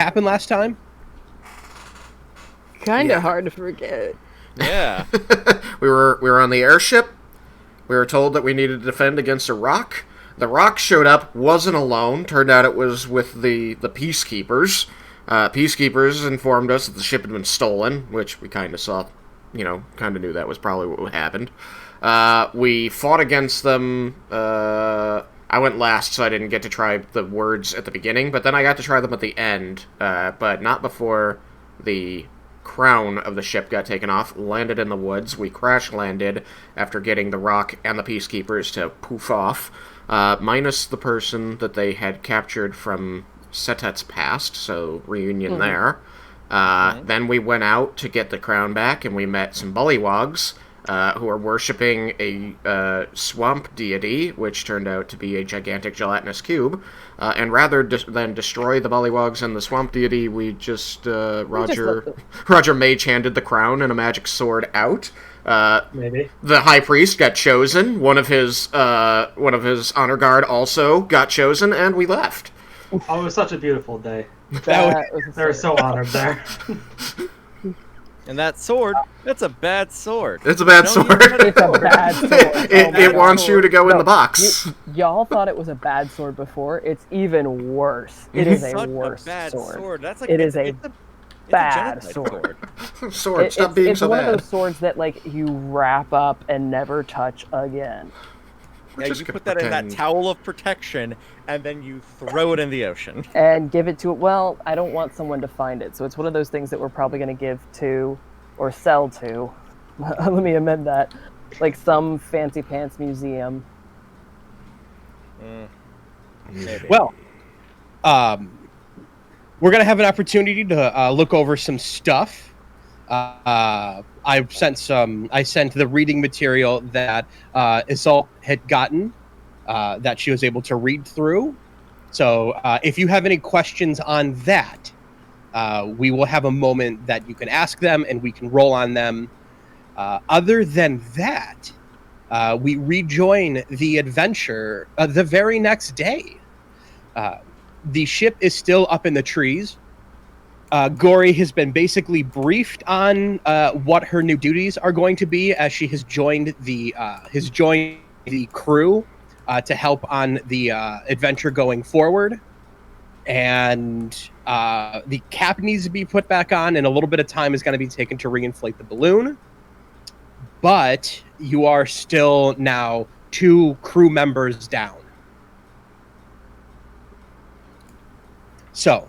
happened last time? Kind of Yeah. hard to forget. Yeah. we were on the airship. We were told that we needed to defend against a rock. The rock showed up, wasn't alone. Turned out it was with the peacekeepers. Peacekeepers informed us that the ship had been stolen, which we kind of saw, kind of knew that was probably what happened. We fought against them. I went last, so I didn't get to try the words at the beginning, but then I got to try them at the end, but not before the crown of the ship got taken off, landed in the woods. We crash landed after getting the rock and the peacekeepers to poof off, minus the person that they had captured from Setet's past, so reunion there. Then we went out to get the crown back, and we met some bullywogs who are worshipping a swamp deity, which turned out to be a gigantic gelatinous cube. And rather than destroy the bullywogs and the swamp deity, we just Roger mage-handed the crown and a magic sword out. Maybe. The high priest got chosen. One of his honor guard also got chosen, and we left. Oh, it was such a beautiful day. That They were so honored there. And that sword, that's a bad sword. It's a bad Don't sword. use it. It's a bad sword. It wants you to go in the box. Y'all thought it was a bad sword before. It's even worse. It is a Such worse bad sword. That's like It is a it's bad genocide sword. Sword, stop being it's so one bad. of those swords that like you wrap up and never touch again. We're Yeah, just you gonna put that in that pretend. towel of protection, and then you throw it in the ocean. And give it to well, I don't want someone to find it. So it's one of those things that we're probably going to give to or sell to. Let me amend that. Like some fancy pants museum. Maybe. Well, we're gonna have an opportunity to look over some stuff. I sent the reading material that Isolde had gotten that she was able to read through. So if you have any questions on that, we will have a moment that you can ask them and we can roll on them. Other than that, we rejoin the adventure the very next day. The ship is still up in the trees. Gory has been basically briefed on what her new duties are going to be as she has joined the crew to help on the adventure going forward. And the cap needs to be put back on, and a little bit of time is going to be taken to reinflate the balloon. But you are still now 2 crew members down. So,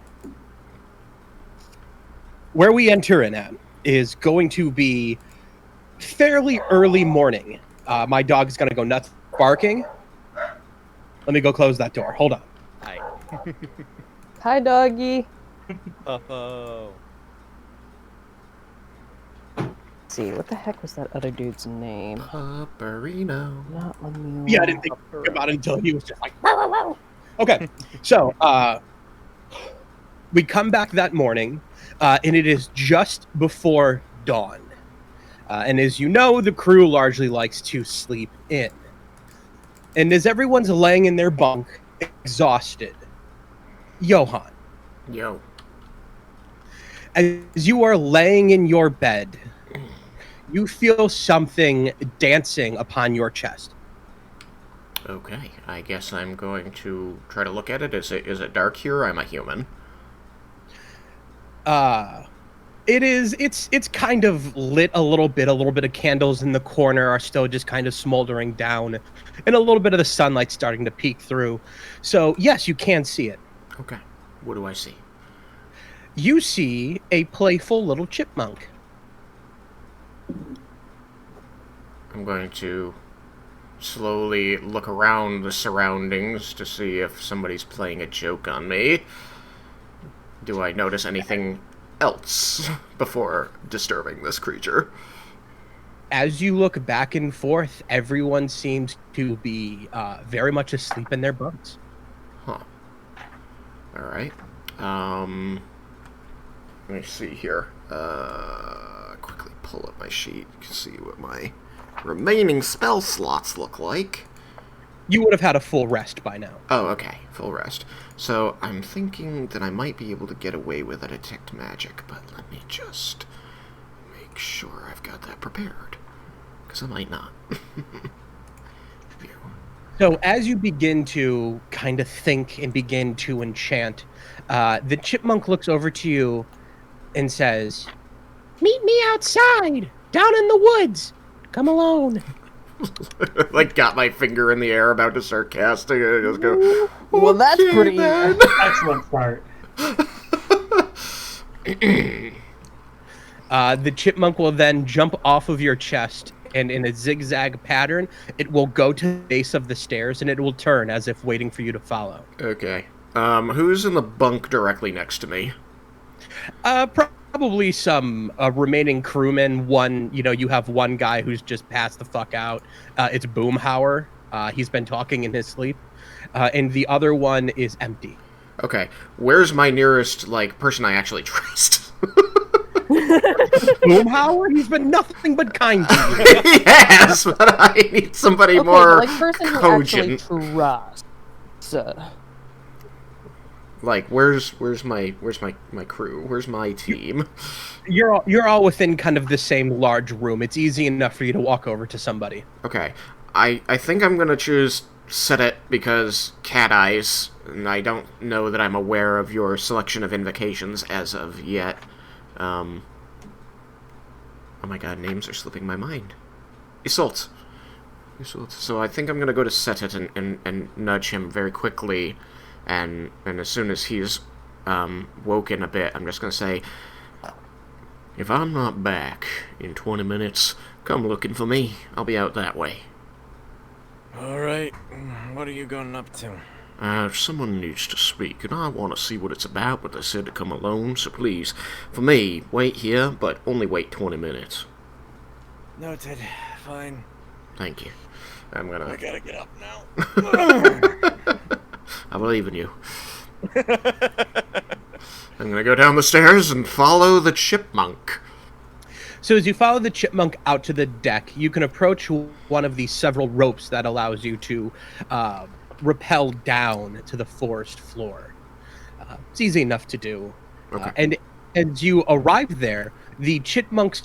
where we enter in at is going to be fairly early morning. My dog is going to go nuts barking. Let me go close that door. Hold on. Hi. Hi, doggy. Oh. Let's see, what the heck was that other dude's name? Paparino. Not Lemuel. Yeah, I didn't think about it until he was just like, "Wow, wow, wow." Okay, so we come back that morning, and it is just before dawn. And as you know, the crew largely likes to sleep in. And as everyone's laying in their bunk, exhausted, Johann, Yo. as you are laying in your bed, you feel something dancing upon your chest. Okay, I guess I'm going to try to look at it. Is it dark here? I'm a human. It's kind of lit a little bit of candles in the corner are still just kind of smoldering down, and a little bit of the sunlight starting to peek through. So yes, you can see it. Okay, what do I see? You see a playful little chipmunk. I'm going to slowly look around the surroundings to see if somebody's playing a joke on me. Do I notice anything else before disturbing this creature? As you look back and forth, everyone seems to be very much asleep in their bunks. Huh. Alright. Let me see here. Quickly pull up my sheet. You can see what my remaining spell slots look like. You would have had a full rest by now. Oh, okay. Full rest. So I'm thinking that I might be able to get away with a detect magic, but let me just make sure I've got that prepared. Because I might not. So as you begin to kind of think and begin to enchant, the chipmunk looks over to you and says, "Meet me outside, down in the woods. Come alone." Like, got my finger in the air about to start casting, and I just go, Well, that's "Okay, pretty. then." Excellent start. The chipmunk will then jump off of your chest, and in a zigzag pattern, it will go to the base of the stairs, and it will turn as if waiting for you to follow. Okay. Who's in the bunk directly next to me? Probably some remaining crewmen. You have one guy who's just passed the fuck out. It's Boomhauer. He's been talking in his sleep. And the other one is empty. Okay. Where's my nearest, person I actually trust? Boomhauer? He's been nothing but kind to you. Yes, but I need somebody Okay, more but, like person who actually cogent. trusts. Where's my crew? Where's my team? You're all within kind of the same large room. It's easy enough for you to walk over to somebody. Okay. I think I'm gonna choose Set because cat eyes, and I don't know that I'm aware of your selection of invocations as of yet. Oh my god, names are slipping my mind. Isolt. So I think I'm gonna go to Set and nudge him very quickly, and as soon as he's woken a bit, I'm just gonna say, if I'm not back in 20 minutes, come looking for me. I'll be out that way. Alright, what are you going up to? Someone needs to speak, and I want to see what it's about, but they said to come alone, so please, for me, wait here, but only wait 20 minutes. Noted. Fine. Thank you. I gotta get up now. I believe in you. I'm gonna go down the stairs and follow the chipmunk. So as you follow the chipmunk out to the deck, you can approach one of the several ropes that allows you to rappel down to the forest floor. It's easy enough to do. Okay. And as you arrive there, the chipmunk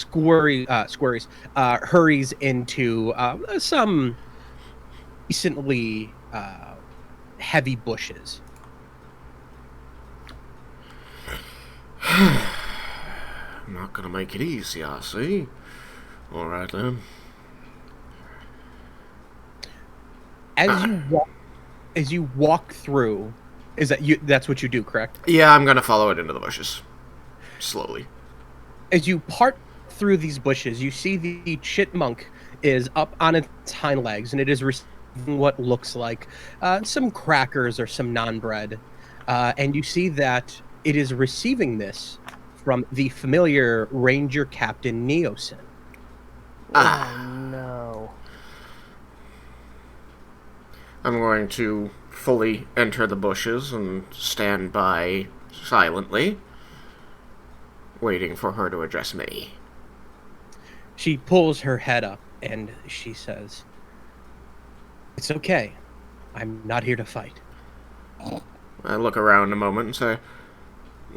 hurries into some decently heavy bushes. Not gonna make it easy, I see. Alright then. As you walk through, that's what you do, correct? Yeah, I'm gonna follow it into the bushes. Slowly. As you part through these bushes, you see the chipmunk is up on its hind legs, and it is receiving what looks like some crackers or some naan bread. And you see that it is receiving this from the familiar Ranger Captain Neosin. Oh no. I'm going to fully enter the bushes and stand by silently, waiting for her to address me. She pulls her head up and she says, "It's okay. I'm not here to fight." I look around a moment and say,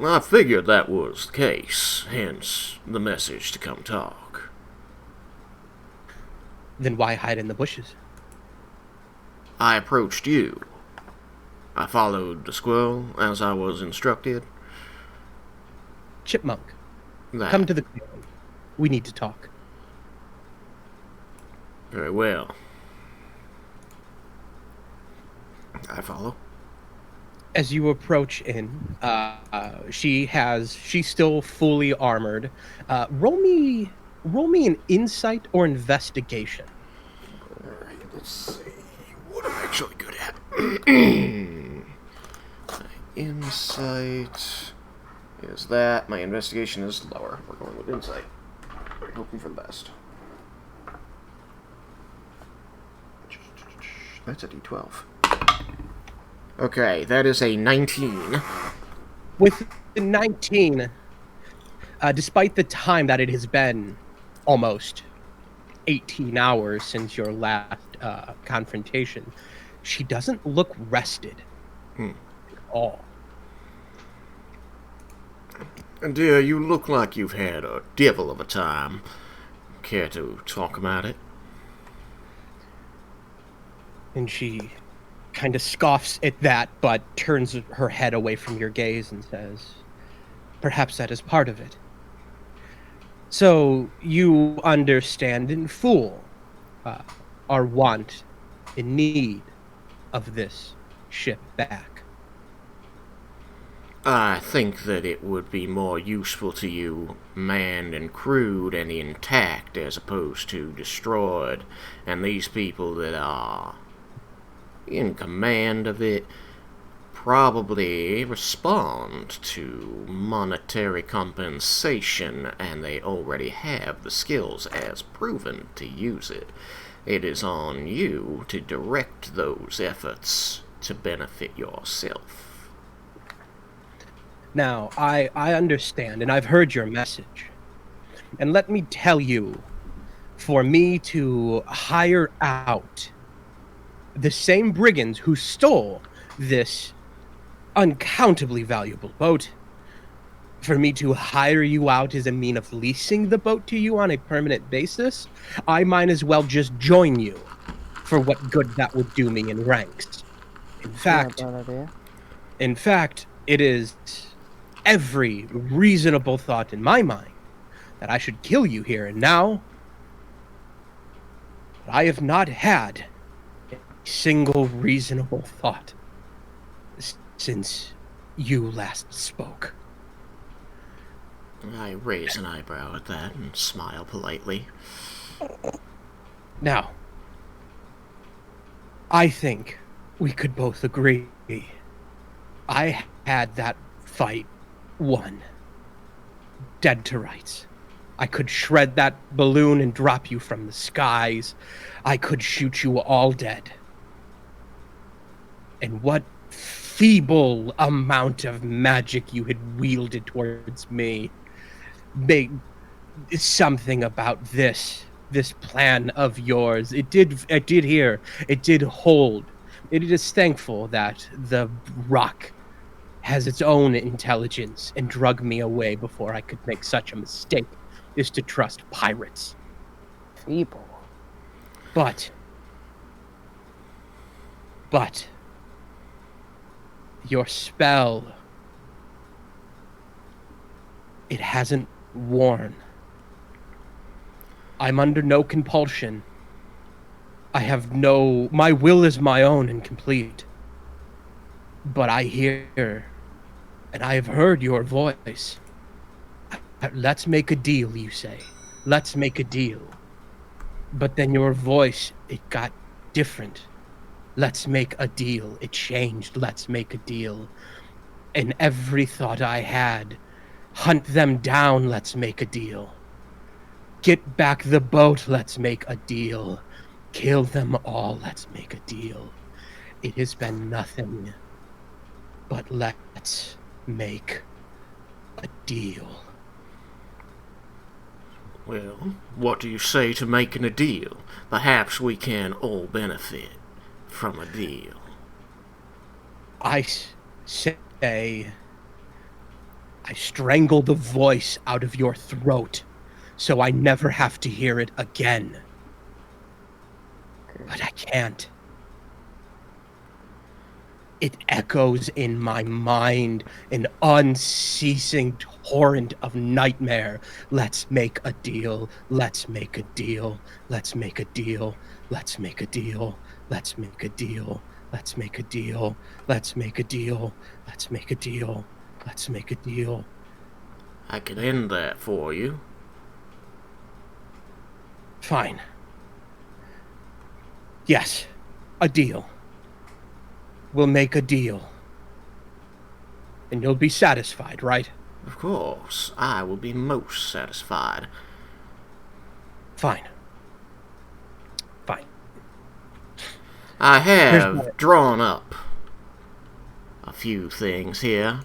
I figured that was the case, hence the message to come talk. Then why hide in the bushes? I approached you. I followed the squirrel as I was instructed. Chipmunk, That, come to the clearing. We need to talk. Very well. I follow. As you approach in, she's still fully armored. Roll me an insight or investigation. Alright, let's see what I'm actually good at. Insight is that. My investigation is lower. We're going with insight. We're hoping for the best. That's a d12. Okay, that is a 19. With the 19, despite the time that it has been almost 18 hours since your last confrontation, she doesn't look rested at all. And dear, you look like you've had a devil of a time. Care to talk about it? And she kind of scoffs at that, but turns her head away from your gaze and says, perhaps that is part of it. So you understand in full our want and need of this ship back. I think that it would be more useful to you manned and crewed and intact as opposed to destroyed. And these people that are in command of it probably respond to monetary compensation, and they already have the skills as proven to use it. It is on you to direct those efforts to benefit yourself. Now, I understand, and I've heard your message. And let me tell you, for me to hire out the same brigands who stole this uncountably valuable boat, for me to hire you out as a mean of leasing the boat to you on a permanent basis, I might as well just join you for what good that would do me in ranks. In fact, Not a bad idea. in fact, it is every reasonable thought in my mind that I should kill you here and now. But I have not had a single reasonable thought since you last spoke. I raise an eyebrow at that and smile politely. Now, I think we could both agree. I had that fight won. Dead to rights. I could shred that balloon and drop you from the skies. I could shoot you all dead. And what feeble amount of magic you had wielded towards me made something about this plan of yours. It did hold. It is thankful that the rock has its own intelligence and drug me away before I could make such a mistake is to trust pirates. Feeble. But your spell, it hasn't worn. I'm under no compulsion. My will is my own and complete. But I hear, and I have heard your voice. Let's make a deal, you say. Let's make a deal. But then your voice, it got different. Let's make a deal. It changed. Let's make a deal. And every thought I had, hunt them down, let's make a deal. Get back the boat, let's make a deal. Kill them all, let's make a deal. It has been nothing but let's make a deal. Well, what do you say to making a deal? Perhaps we can all benefit from a deal. I say, I strangle the voice out of your throat so I never have to hear it again. But I can't. It echoes in my mind, an unceasing torrent of nightmare. Let's make a deal. Let's make a deal. Let's make a deal. Let's make a deal. Let's make a deal. Let's make a deal. Let's make a deal. Let's make a deal. Let's make a deal. I can end that for you. Fine. Yes, a deal. We'll make a deal. And you'll be satisfied, right? Of course, I will be most satisfied. Fine. Fine. I Here's have what- drawn up a few things here.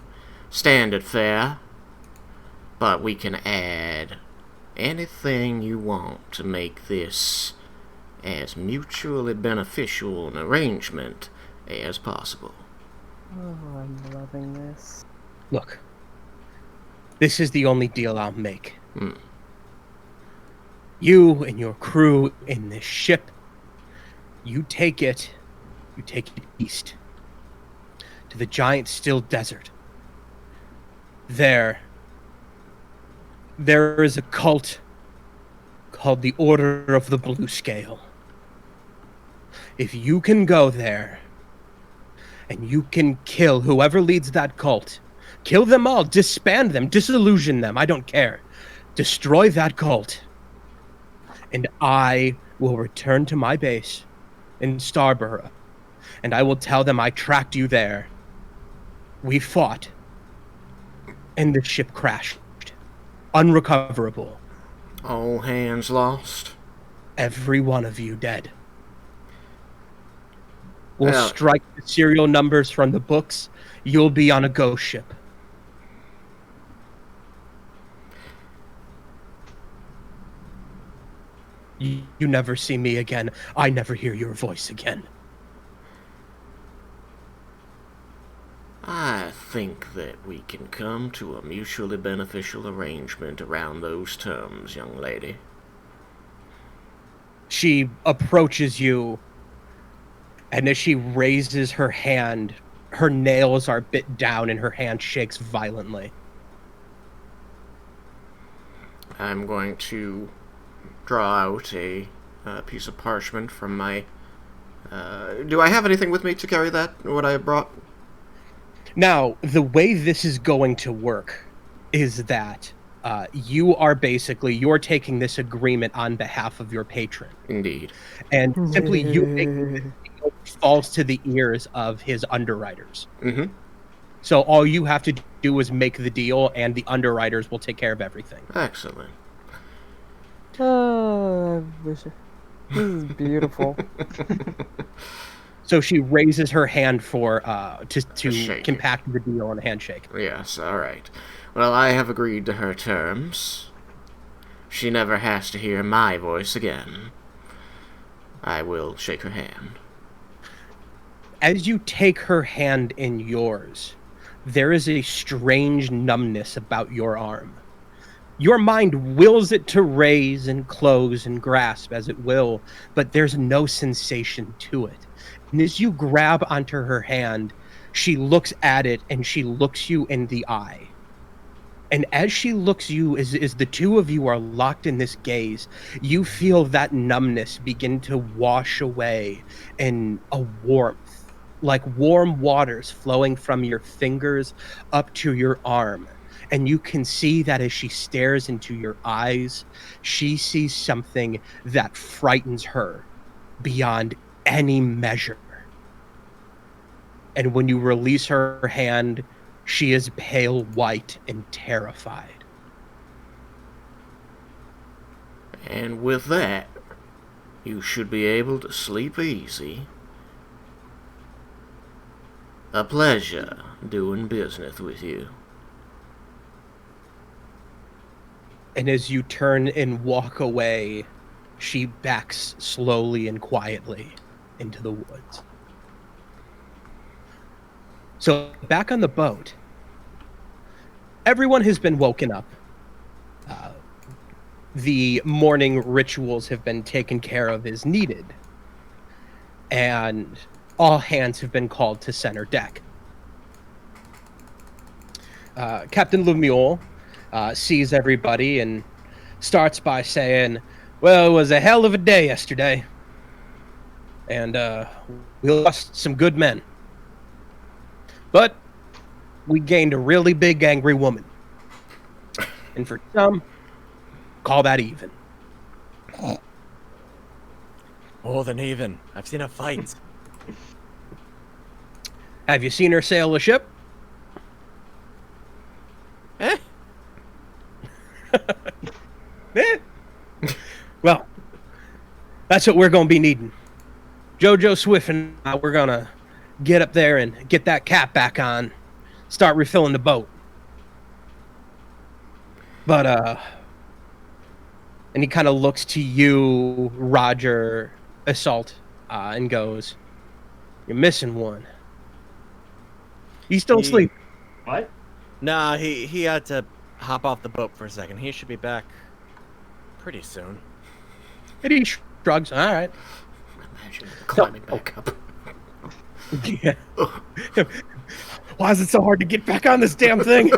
Standard fare. But we can add anything you want to make this as mutually beneficial an arrangement as possible. Oh, I'm loving this. Look, this is the only deal I'll make. You and your crew in this ship, you take it east to the giant still desert. There is a cult called the Order of the Blue Scale. If you can go there and you can kill whoever leads that cult, kill them all, disband them, disillusion them, I don't care. Destroy that cult. And I will return to my base in Starborough, and I will tell them I tracked you there. We fought, and the ship crashed. Unrecoverable. All hands lost. Every one of you dead. We'll Yeah. strike the serial numbers from the books. You'll be on a ghost ship. You never see me again. I never hear your voice again. I think that we can come to a mutually beneficial arrangement around those terms, young lady. She approaches you, and as she raises her hand, her nails are bit down and her hand shakes violently. I'm going to draw out a piece of parchment from my... do I have anything with me to carry that, what I brought? Now, the way this is going to work is that you're taking this agreement on behalf of your patron. Indeed. And simply you making this deal falls to the ears of his underwriters. Mm-hmm. So all you have to do is make the deal, and the underwriters will take care of everything. Excellent. Oh, I wish. This is beautiful. So she raises her hand for to Shake. compact the deal on a handshake. Yes, alright. Well, I have agreed to her terms. She never has to hear my voice again. I will shake her hand. As you take her hand in yours, there is a strange numbness about your arm. Your mind wills it to raise and close and grasp as it will, but there's no sensation to it. And as you grab onto her hand, she looks at it and she looks you in the eye. And as she looks you, as the two of you are locked in this gaze, you feel that numbness begin to wash away in a warmth, like warm waters flowing from your fingers up to your arm. And you can see that as she stares into your eyes, she sees something that frightens her beyond any measure. And when you release her hand, she is pale white and terrified. And with that, you should be able to sleep easy. A pleasure doing business with you. And as you turn and walk away, she backs slowly and quietly into the woods. So back on the boat, everyone has been woken up. The morning rituals have been taken care of as needed. And all hands have been called to center deck. Captain Lemuel sees everybody and starts by saying, well, it was a hell of a day yesterday. And we lost some good men. But we gained a really big angry woman. And for some, call that even. More than even. I've seen a fight. Have you seen her sail a ship? Eh? Eh? Well, that's what we're going to be needing. Jojo Swift and I, we're going to get up there and get that cap back on. Start refilling the boat. But, and he kind of looks to you, Roger, Assault and goes, "You're missing one. He's still asleep." What? Nah, he had to hop off the boat for a second. He should be back pretty soon. And he shrugs. All right. Imagine climbing back up. Yeah. Why is it so hard to get back on this damn thing?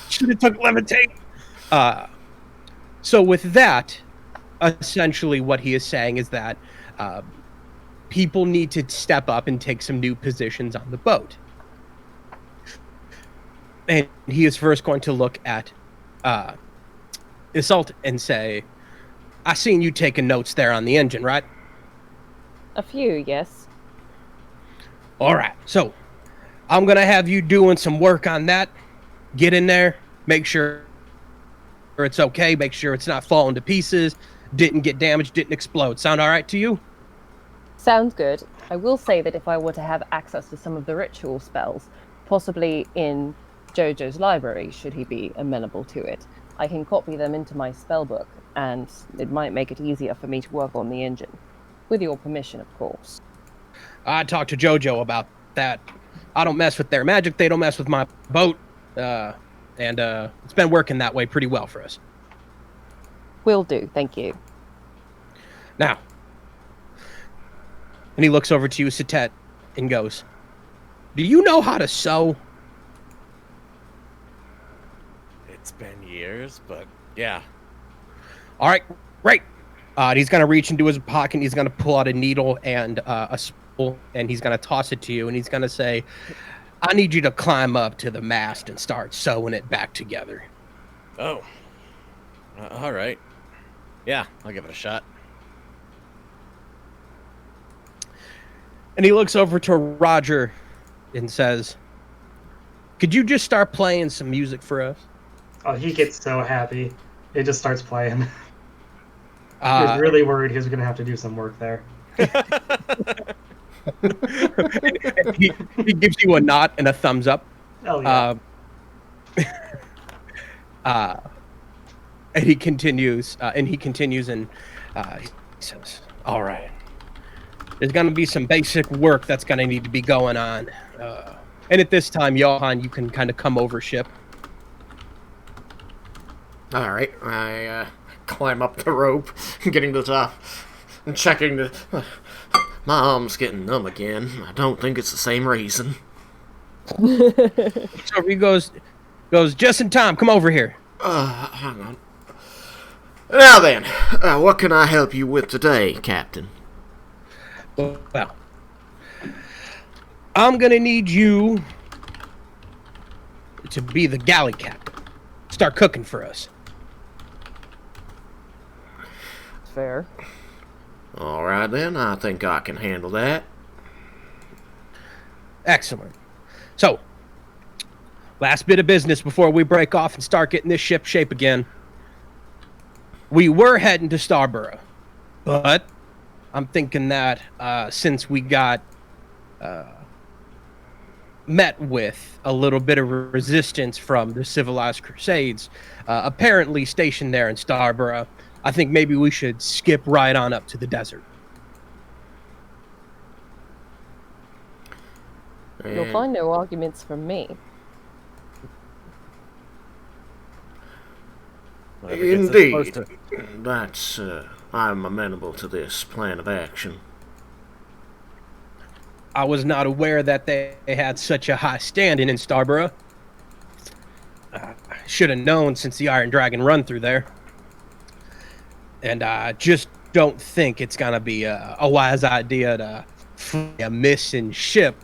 Should have took levitate. So with that, essentially what he is saying is that people need to step up and take some new positions on the boat. And he is first going to look at Assault and say, "I seen you taking notes there on the engine, right?" A few, yes. All right. So I'm going to have you doing some work on that. Get in there, make sure it's okay, make sure it's not falling to pieces, didn't get damaged, didn't explode. Sound all right to you? Sounds good. I will say that if I were to have access to some of the ritual spells, possibly in Jojo's library, should he be amenable to it, I can copy them into my spellbook, and it might make it easier for me to work on the engine. With your permission, of course. I talked to Jojo about that. I don't mess with their magic, they don't mess with my boat. And it's been working that way pretty well for us. Will do, thank you. Now, and he looks over to you, Satet, and goes, "Do you know how to sew?" It's been years, but yeah. All right, great. And he's going to reach into his pocket, and he's going to pull out a needle and a spool, and he's going to toss it to you, and he's going to say, "I need you to climb up to the mast and start sewing it back together." Oh. All right. Yeah, I'll give it a shot. And he looks over to Roger and says, "Could you just start playing some music for us?" Oh, he gets so happy. It just starts playing. He Uh, was really worried he was going to have to do some work there. he gives you a nod and a thumbs up. Oh, yeah. And he continues, and he says, "All right, there's going to be some basic work that's going to need to be going on. And at this time, Johann, you can kind of come over ship." All right, I climb up the rope, getting to the top, and checking the. My arm's getting numb again. I don't think it's the same reason. So he goes, "Just in time, come over here." Hang on. Now then, what can I help you with today, Captain? Well, I'm going to need you to be the galley captain. Start cooking for us. Fair. All right then, I think I can handle that. Excellent. So, last bit of business before we break off and start getting this ship shape again. We were heading to Starborough, but I'm thinking that since we got met with a little bit of resistance from the Civilized Crusades, apparently stationed there in Starborough, I think maybe we should skip right on up to the desert. You'll find no arguments from me. Whatever gets us close Indeed. to- That's, I'm amenable to this plan of action. I was not aware that they had such a high standing in Starborough. I should have known since the Iron Dragon run through there. And I just don't think it's going to be a wise idea to fly a missing ship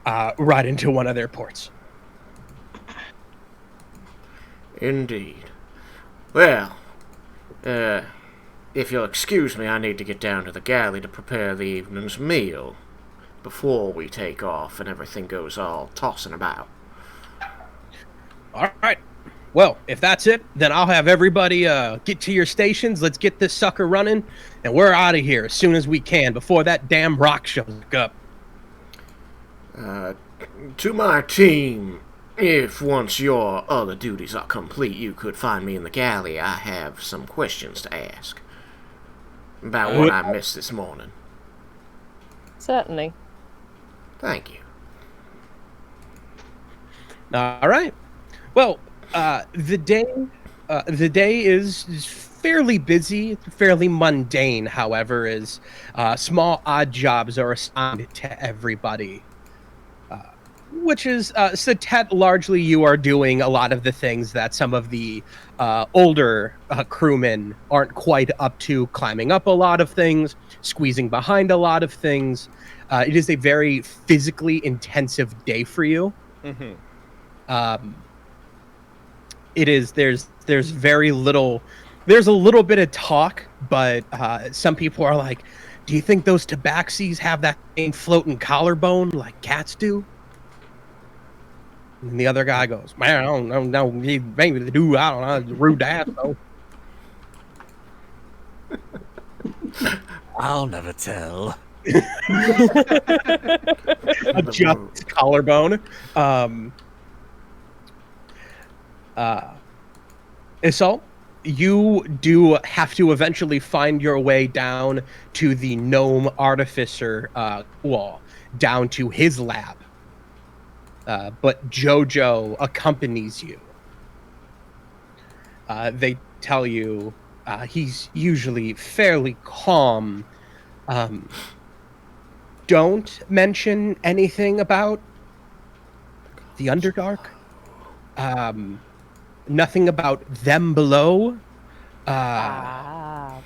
right into one of their ports. Indeed. Well, if you'll excuse me, I need to get down to the galley to prepare the evening's meal before we take off and everything goes all tossing about. All right. Well, if that's it, then I'll have everybody get to your stations. Let's get this sucker running, and we're out of here as soon as we can before that damn rock shows up. To my team, if once your other duties are complete, you could find me in the galley, I have some questions to ask. about what I missed this morning. Certainly. Thank you. All right. Well, the day is fairly busy, fairly mundane. However, as small odd jobs are assigned to everybody, which is Satet. Largely, you are doing a lot of the things that some of the older crewmen aren't quite up to. Climbing up a lot of things, squeezing behind a lot of things. It is a very physically intensive day for you. Mm-hmm. It is there's very little there's a little bit of talk, but some people are like, do you think those tabaxis have that same floating collarbone like cats do? And the other guy goes, man, I don't know, maybe they do, I don't know, it's rude to ask though. I'll never tell. Adjust collarbone. So you do have to eventually find your way down to the gnome artificer wall, down to his lab. But Jojo accompanies you. They tell you he's usually fairly calm. Don't mention anything about the Underdark. Nothing about them below. That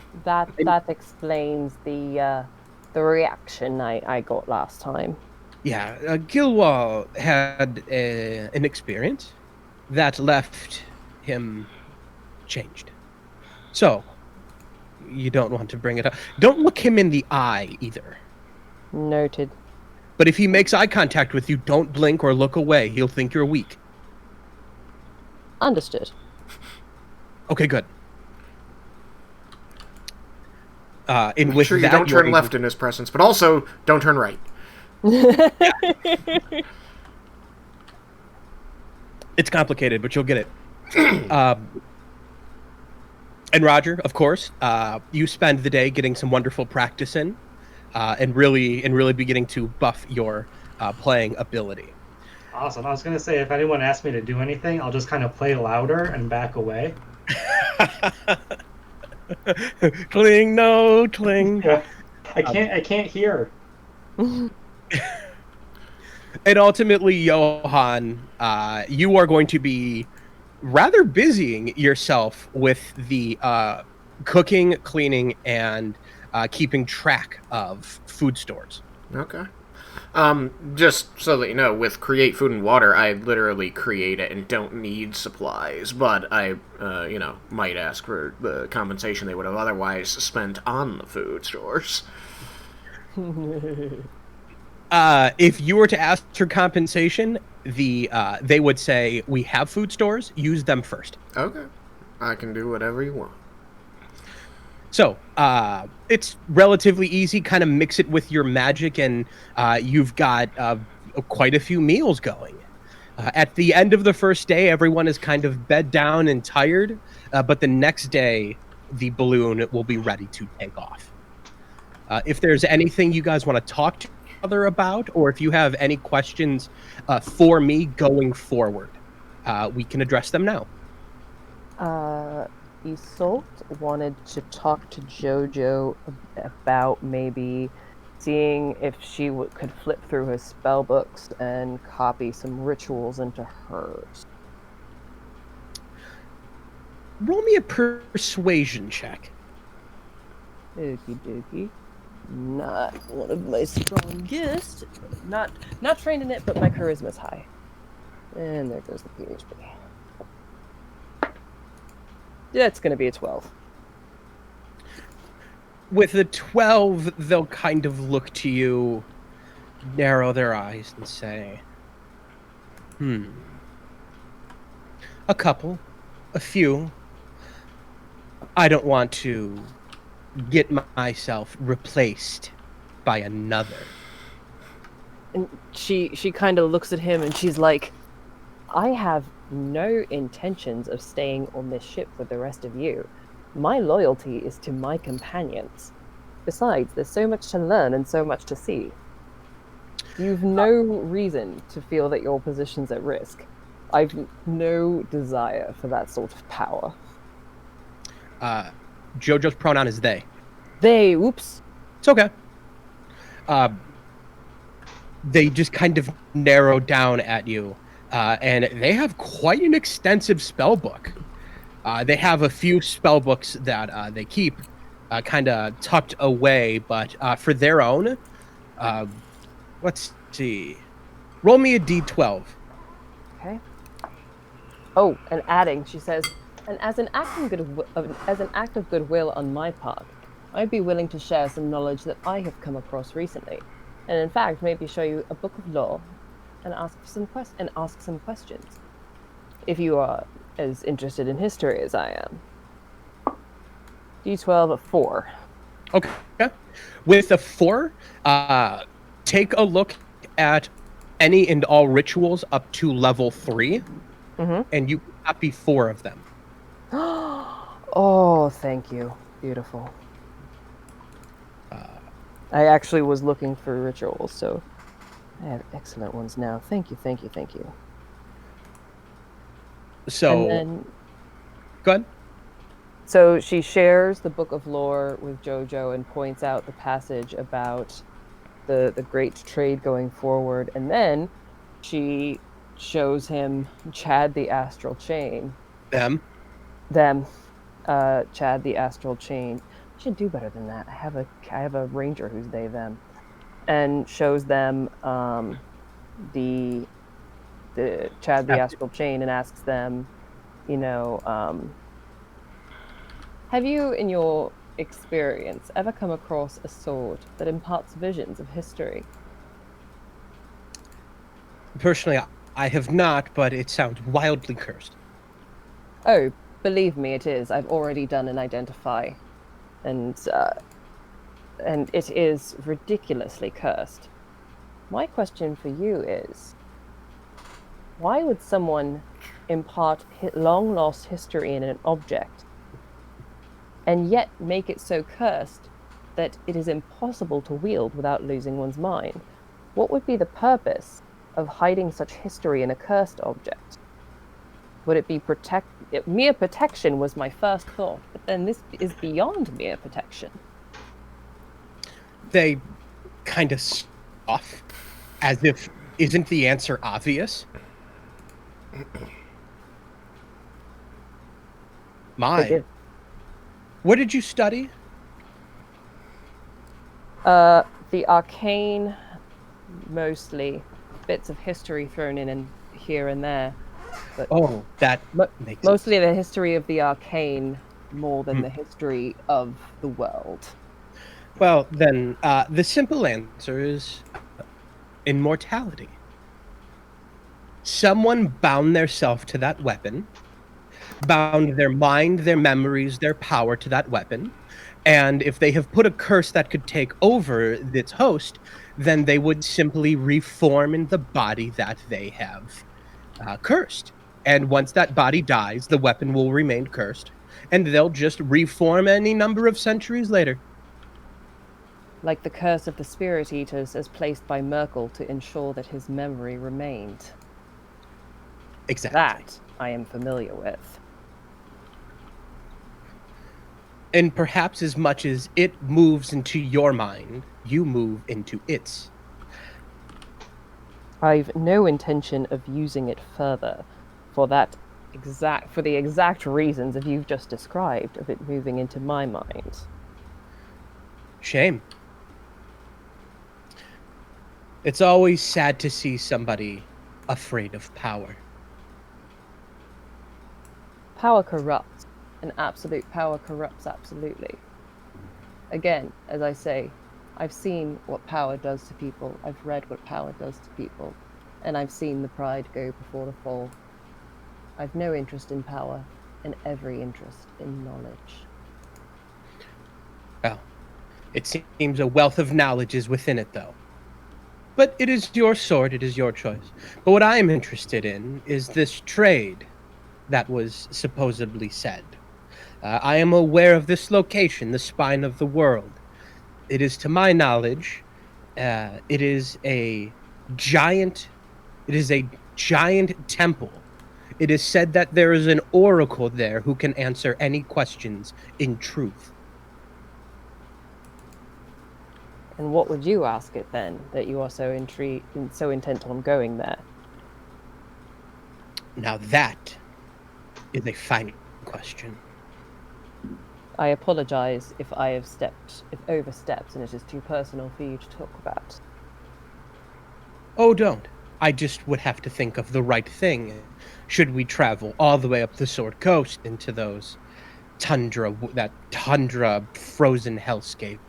explains the reaction I got last time. Yeah, Gilwall had an experience that left him changed. So, you don't want to bring it up. Don't look him in the eye either. Noted. But if he makes eye contact with you, don't blink or look away. He'll think you're weak. Understood. Okay, good. And Make with sure you that, don't you're turn able- left in his presence, but also don't turn right. It's complicated, but you'll get it. And Roger, of course, you spend the day getting some wonderful practice in, and really beginning to buff your playing ability. Awesome. I was going to say, if anyone asks me to do anything, I'll just kind of play louder and back away. Cling, no, cling. Yeah. I can't hear. And ultimately, Johann, you are going to be rather busying yourself with the cooking, cleaning, and keeping track of food stores. Okay. Just so that you know, with Create Food and Water, I literally create it and don't need supplies, but I, might ask for the compensation they would have otherwise spent on the food stores. If you were to ask for compensation, they would say, we have food stores, use them first. Okay. I can do whatever you want. So, it's relatively easy, kind of mix it with your magic, and you've got quite a few meals going. At the end of the first day, everyone is kind of bed down and tired, but the next day, the balloon will be ready to take off. If there's anything you guys want to talk to each other about, or if you have any questions for me going forward, we can address them now. Isolt wanted to talk to Jojo about maybe seeing if she could flip through her spell books and copy some rituals into hers. Roll me a persuasion check. Okie dokie. Not one of my strongest. Not trained in it, but my charisma's high. And there goes the PHP. Yeah, it's gonna be a 12. With the 12, they'll kind of look to you, narrow their eyes, and say, a couple, a few. I don't want to get myself replaced by another. And she kind of looks at him and she's like, I have no intentions of staying on this ship with the rest of you. My loyalty is to my companions. Besides, there's so much to learn and so much to see. You've no reason to feel that your position's at risk. I've no desire for that sort of power. Jojo's pronoun is they. They, oops. It's okay. They just kind of narrow down at you, and they have quite an extensive spell book. They have a few spell books that they keep kind of tucked away, but for their own, let's see. Roll me a d12. Okay. Oh, and adding, she says, and as an act of goodwill on my part, I'd be willing to share some knowledge that I have come across recently, and in fact, maybe show you a book of law and ask some questions, if you are as interested in history as I am. D12 of 4. Okay. With a 4, take a look at any and all rituals up to level 3, and you copy 4 of them. Oh, thank you. Beautiful. I actually was looking for rituals, so I have excellent ones now. Thank you. So, And then, go ahead. so she shares the book of lore with Jojo and points out the passage about the great trade going forward, and then she shows him Chad the Astral Chain. Them. Chad the Astral Chain. I should do better than that. I have a ranger who's they them, and shows them the Chad the Astral Chain and asks them, have you in your experience ever come across a sword that imparts visions of history? Personally, I have not, but it sounds wildly cursed. Oh, believe me, it is. I've already done an identify, and it is ridiculously cursed. My question for you is, why would someone impart long-lost history in an object, and yet make it so cursed that it is impossible to wield without losing one's mind? What would be the purpose of hiding such history in a cursed object? Would it be mere protection was my first thought, but then this is beyond mere protection. They kind of scoff, as if, isn't the answer obvious? My. What did you study? The arcane, mostly. Bits of history thrown in and here and there. But that makes mostly sense. the history of the arcane more than the history of the world. Well, then, the simple answer is immortality. Someone bound theirself to that weapon, bound their mind, their memories, their power to that weapon, and if they have put a curse that could take over its host, then they would simply reform in the body that they have cursed. And once that body dies, the weapon will remain cursed, and they'll just reform any number of centuries later. Like the curse of the Spirit Eaters as placed by Merkel to ensure that his memory remained. Exactly. That I am familiar with. And perhaps as much as it moves into your mind, you move into its. I've no intention of using it further for the exact reasons that you've just described of it moving into my mind. Shame. It's always sad to see somebody afraid of power. Power corrupts, and absolute power corrupts absolutely. Again, as I say, I've seen what power does to people, I've read what power does to people, and I've seen the pride go before the fall. I've no interest in power, and every interest in knowledge. Well, it seems a wealth of knowledge is within it, though. But it is your sword, it is your choice. But what I am interested in is this trade that was supposedly said. I am aware of this location, the spine of the world. It is, to my knowledge, it is a giant. It is a giant temple. It is said that there is an oracle there who can answer any questions in truth. And what would you ask it then, that you are so intrigued and so intent on going there? Now that is a fine question. I apologize if I have overstepped, and it is too personal for you to talk about. Oh, don't. I just would have to think of the right thing. Should we travel all the way up the Sword Coast into that tundra frozen hellscape,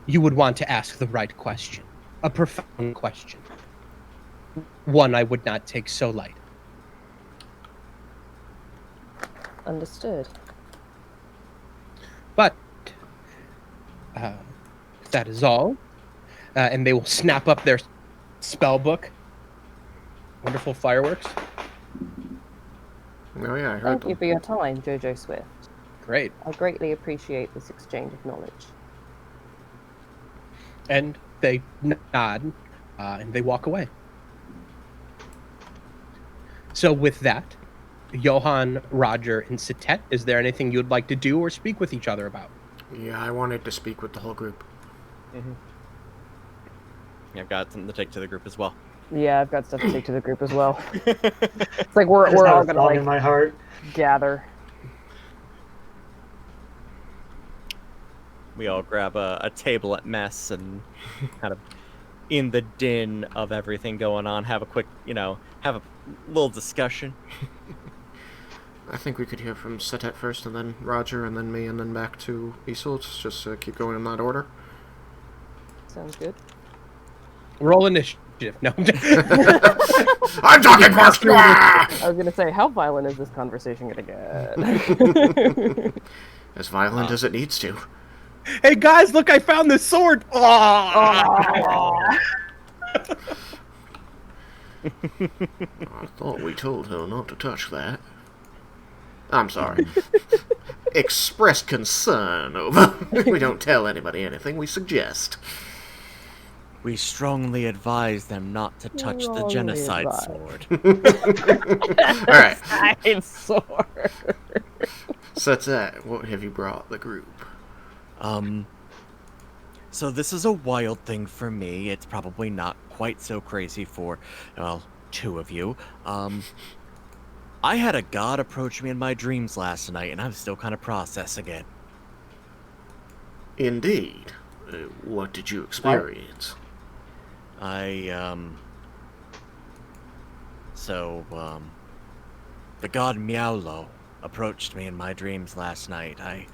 you would want to ask the right question. A profound question. One I would not take so light. Understood. But if that is all, and they will snap up their spell book. Wonderful fireworks. Oh yeah, I heard Thank them. you for your time, Jojo Swift. Great. I greatly appreciate this exchange of knowledge. And they nod, and they walk away. So with that, Johann, Roger, and Satet, is there anything you'd like to do or speak with each other about? Yeah, I wanted to speak with the whole group. Yeah, I've got something to take to the group as well. Yeah, I've got stuff to take to the group as well. It's like I we're just have all a gonna frog like in my heart. gather. We all grab a table at mess and kind of, in the din of everything going on, have a quick, have a little discussion. I think we could hear from Setet first, and then Roger, and then me, and then back to Isolt. Just keep going in that order. Sounds good. Roll initiative. No. I'm talking first! I was gonna say, how violent is this conversation gonna get? As violent as it needs to. Hey guys, look! I found this sword. Oh! I thought we told her not to touch that. I'm sorry. Expressed concern over. We don't tell anybody anything, we suggest. We strongly advise them not to touch the Strongly genocide advise. sword. Alright, Science sword. Setet, what have you brought the group? So this is a wild thing for me. It's probably not quite so crazy for, well, two of you. I had a god approach me in my dreams last night, and I'm still kind of processing it. Indeed. What did you experience? The god Miaulo approached me in my dreams last night. I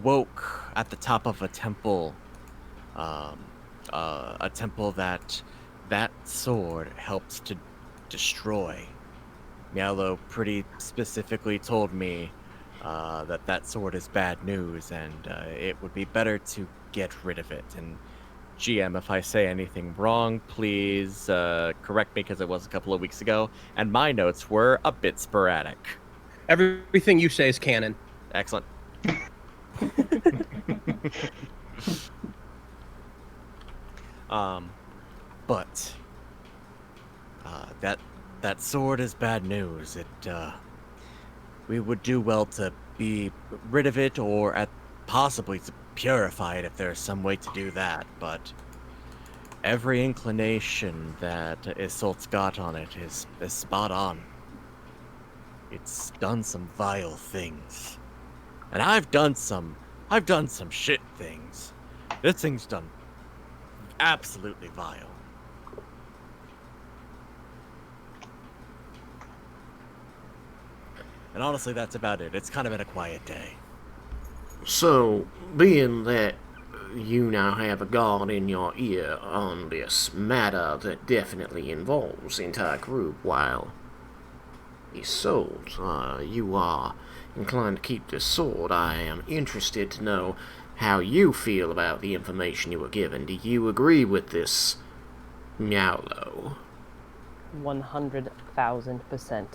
woke at the top of a temple, a temple that sword helped to destroy. Miaulo pretty specifically told me that sword is bad news, and it would be better to get rid of it. And GM, if I say anything wrong, please correct me, because it was a couple of weeks ago, and my notes were a bit sporadic. Everything you say is canon. Excellent. But that sword is bad news. We would do well to be rid of it, or possibly to purify it if there's some way to do that. But every inclination that Isolt's got on it is spot on. It's done some vile things, and I've done some shit things. This thing's done absolutely vile. And honestly, that's about it. It's kind of been a quiet day. So, being that you now have a god in your ear on this matter that definitely involves the entire group, while Isolde, you are inclined to keep this sword, I am interested to know how you feel about the information you were given. Do you agree with this Miaulo? 100,000%.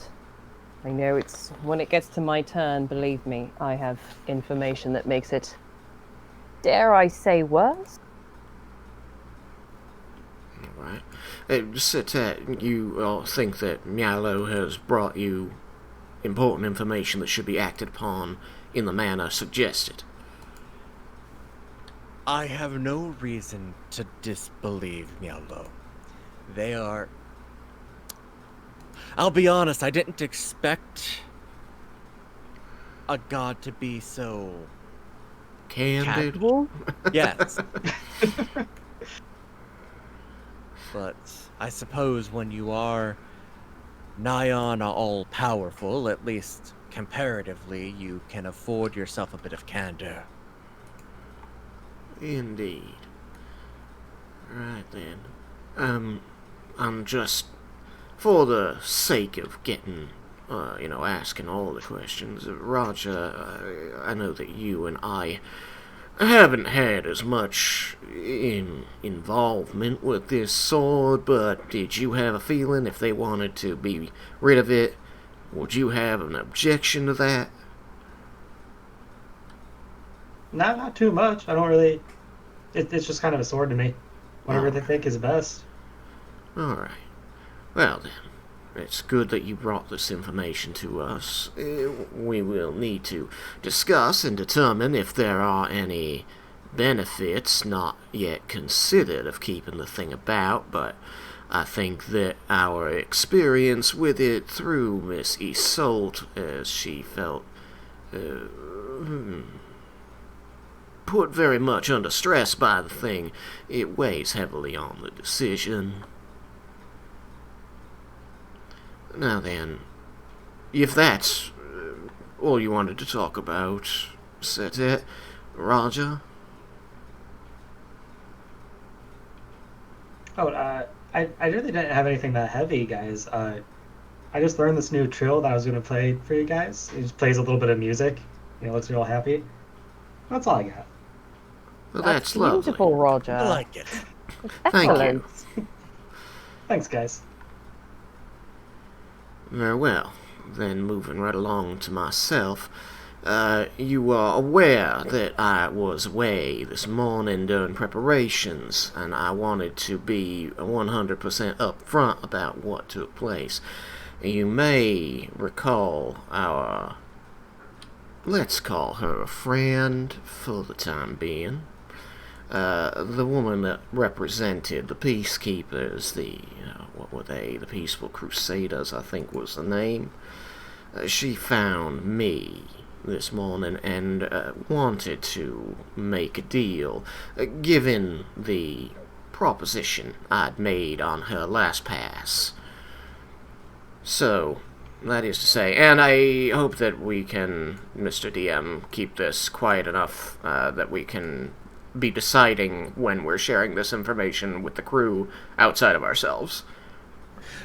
I know it's when it gets to my turn, believe me, I have information that makes it, dare I say, worse? right. Setet, you think that Mialo has brought you important information that should be acted upon in the manner suggested? I have no reason to disbelieve Mialo. They are... I'll be honest, I didn't expect a god to be so Candid? casual. Yes. But I suppose when you are nigh on all-powerful, at least comparatively, you can afford yourself a bit of candor. Indeed. Right then. I'm just, for the sake of getting, asking all the questions, Roger, I know that you and I haven't had as much involvement with this sword, but did you have a feeling if they wanted to be rid of it, would you have an objection to that? No, not too much. I don't really. It's just kind of a sword to me. Whatever they think is best. Alright. Well then, it's good that you brought this information to us. We will need to discuss and determine if there are any benefits not yet considered of keeping the thing about, but I think that our experience with it through Miss Isolt, as she felt put very much under stress by the thing, it weighs heavily on the decision. Now then, if that's all you wanted to talk about, Setet, Roger? Oh, I really didn't have anything that heavy, guys. I just learned this new trill that I was going to play for you guys. It just plays a little bit of music. Looks real happy. That's all I got. Well, that's lovely. Beautiful, Roger. I like it. Thank Excellent. you. Thanks, guys. Very well. Then moving right along to myself, you are aware that I was away this morning during preparations, and I wanted to be 100% upfront about what took place. You may recall our, let's call her a friend for the time being, the woman that represented the Peacekeepers, what were they? The Peaceful Crusaders, I think was the name. She found me this morning and wanted to make a deal, given the proposition I'd made on her last pass. So, that is to say, and I hope that we can, Mr. DM, keep this quiet enough that we can be deciding when we're sharing this information with the crew outside of ourselves.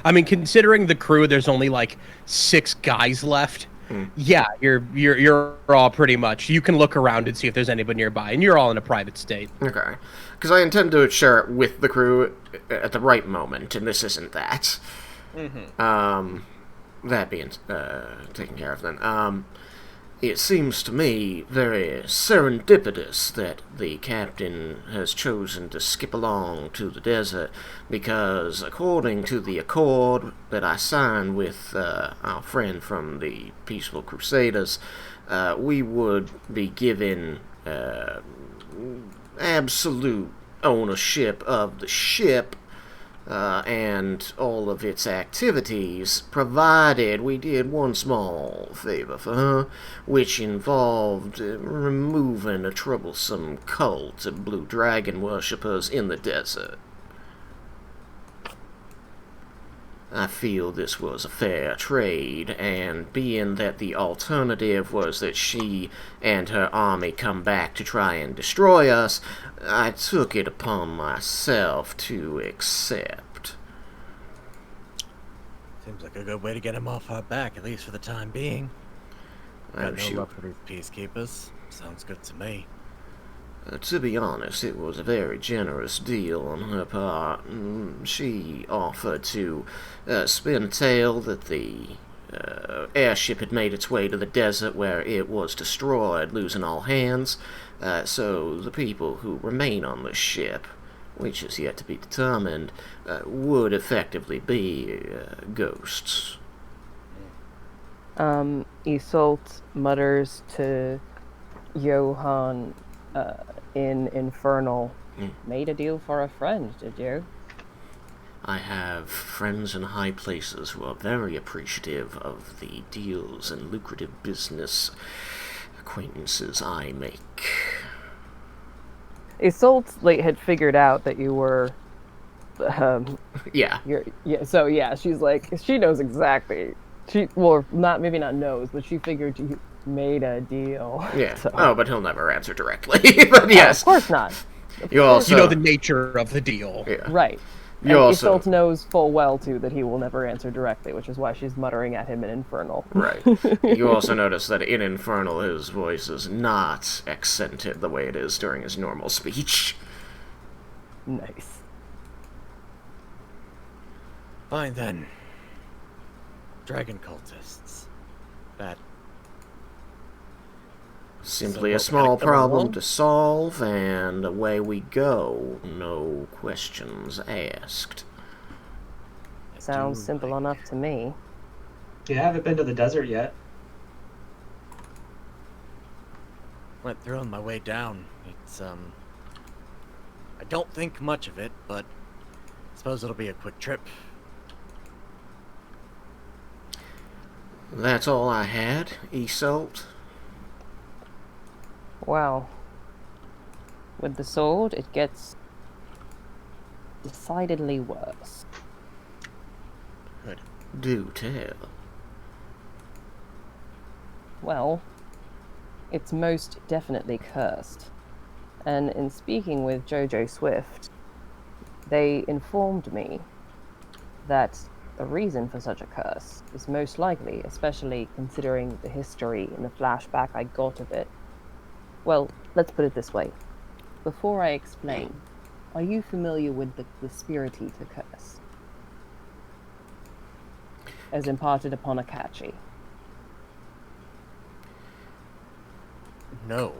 I mean, considering the crew, there's only like 6 guys left. Yeah, you're all pretty much. You can look around and see if there's anybody nearby, and you're all in a private state. Okay, because I intend to share it with the crew at the right moment, and this isn't that. That being taken care of, then. It seems to me very serendipitous that the captain has chosen to skip along to the desert, because according to the accord that I signed with our friend from the Peaceful Crusaders, we would be given absolute ownership of the ship and all of its activities, provided we did one small favor for her, which involved removing a troublesome cult of blue dragon worshippers in the desert. I feel this was a fair trade, and being that the alternative was that she and her army come back to try and destroy us, I took it upon myself to accept. Seems like a good way to get him off our back, at least for the time being. Got no love for these peacekeepers. Sounds good to me. To be honest, it was a very generous deal on her part. She offered to spin a tale that the airship had made its way to the desert where it was destroyed, losing all hands. So the people who remain on the ship which is yet to be determined, would effectively be ghosts. Isolt mutters to Johann in Infernal, made a deal for a friend, did you? I have friends in high places who are very appreciative of the deals and lucrative business acquaintances I make. Isolt had figured out that you were Yeah. she's like, she knows exactly. Maybe not knows, but she figured you made a deal. Yeah. So. Oh, but he'll never answer directly. But yes. Of course not. You also... You know the nature of the deal. Yeah. Right. You and also... Isolt knows full well, too, that he will never answer directly, which is why she's muttering at him in Infernal. Right. You also notice that in Infernal his voice is not accented the way it is during his normal speech. Nice. Fine then. Dragon cultists. That Simply a So small we'll connect them problem along? to solve, and away we go. No questions asked. I Sounds do simple like- enough to me. You haven't been to the desert yet. Went through on my way down. It's I don't think much of it, but I suppose it'll be a quick trip. That's all I had, Isolt. Wow. With the sword, it gets decidedly worse. Good. Do tell. Well, it's most definitely cursed. And in speaking with Jojo Swift, they informed me that the reason for such a curse is most likely, especially considering the history and the flashback I got of it. Well, let's put it this way. Before I explain, are you familiar with the Spirit Eater curse? As imparted upon Akachi. No.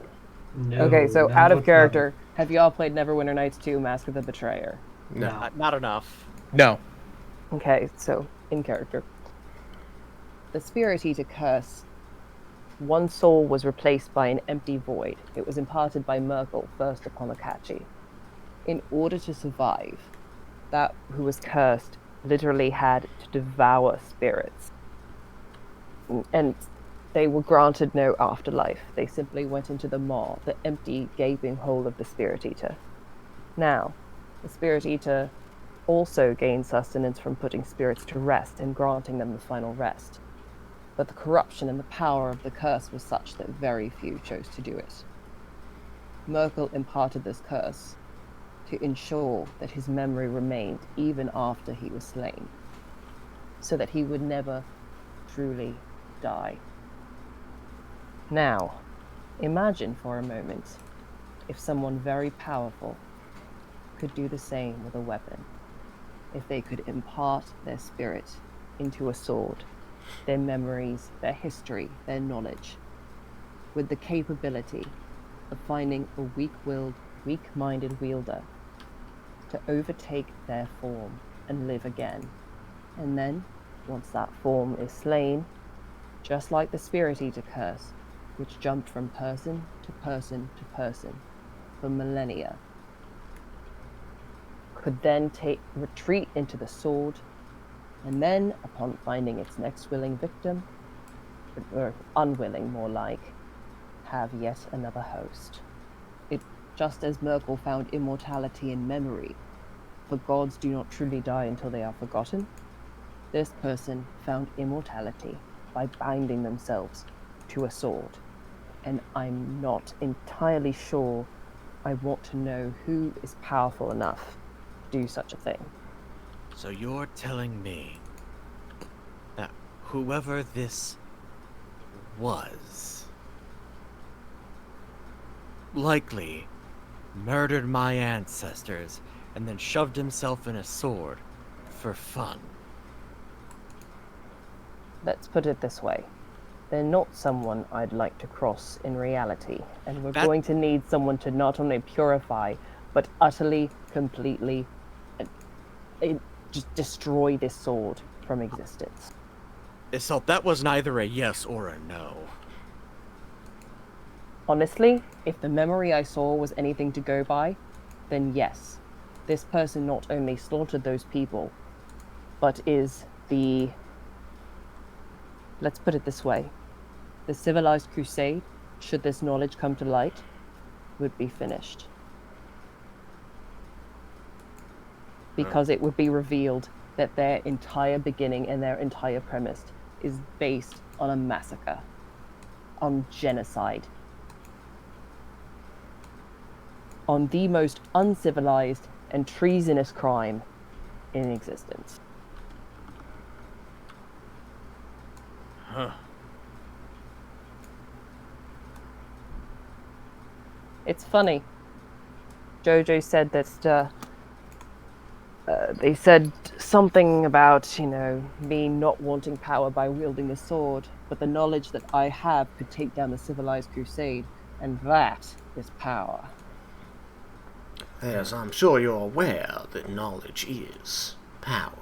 No. Okay, so none out of whatsoever. character, have y'all played Neverwinter Nights 2 Mask of the Betrayer? No. Not enough. No. Okay, so in character. The Spirit Eater curse, one soul was replaced by an empty void. It was imparted by Merkel first upon Akachi. In order to survive, that who was cursed literally had to devour spirits. And they were granted no afterlife. They simply went into the maw, the empty, gaping hole of the Spirit Eater. Now, the Spirit Eater also gained sustenance from putting spirits to rest and granting them the final rest. But the corruption and the power of the curse was such that very few chose to do it. Merkel imparted this curse to ensure that his memory remained even after he was slain, so that he would never truly die. Now, imagine for a moment if someone very powerful could do the same with a weapon. If they could impart their spirit into a sword, their memories, their history, their knowledge, with the capability of finding a weak-willed, weak-minded wielder to overtake their form and live again. And then, once that form is slain, just like the Spirit Eater curse, which jumped from person to person to person for millennia, could then retreat into the sword, and then, upon finding its next willing victim, or unwilling more like, have yet another host. It, just as Merkel found immortality in memory, for gods do not truly die until they are forgotten, this person found immortality by binding themselves to a sword. And I'm not entirely sure I want to know who is powerful enough to do such a thing. So you're telling me that whoever this was likely murdered my ancestors and then shoved himself in a sword for fun. Let's put it this way. They're not someone I'd like to cross in reality, and we're That- going to need someone to not only purify, but utterly, completely, just destroy this sword from existence. So that was neither a yes or a no. Honestly, if the memory I saw was anything to go by, then yes, this person not only slaughtered those people, but is the... Let's put it this way. The civilized crusade, should this knowledge come to light, would be finished. Because it would be revealed that their entire beginning and their entire premise is based on a massacre, on genocide, on the most uncivilized and treasonous crime in existence. Huh. It's funny. Jojo said that they said something about, me not wanting power by wielding a sword, but the knowledge that I have could take down the civilized crusade, and that is power. As I'm sure you're aware that knowledge is power.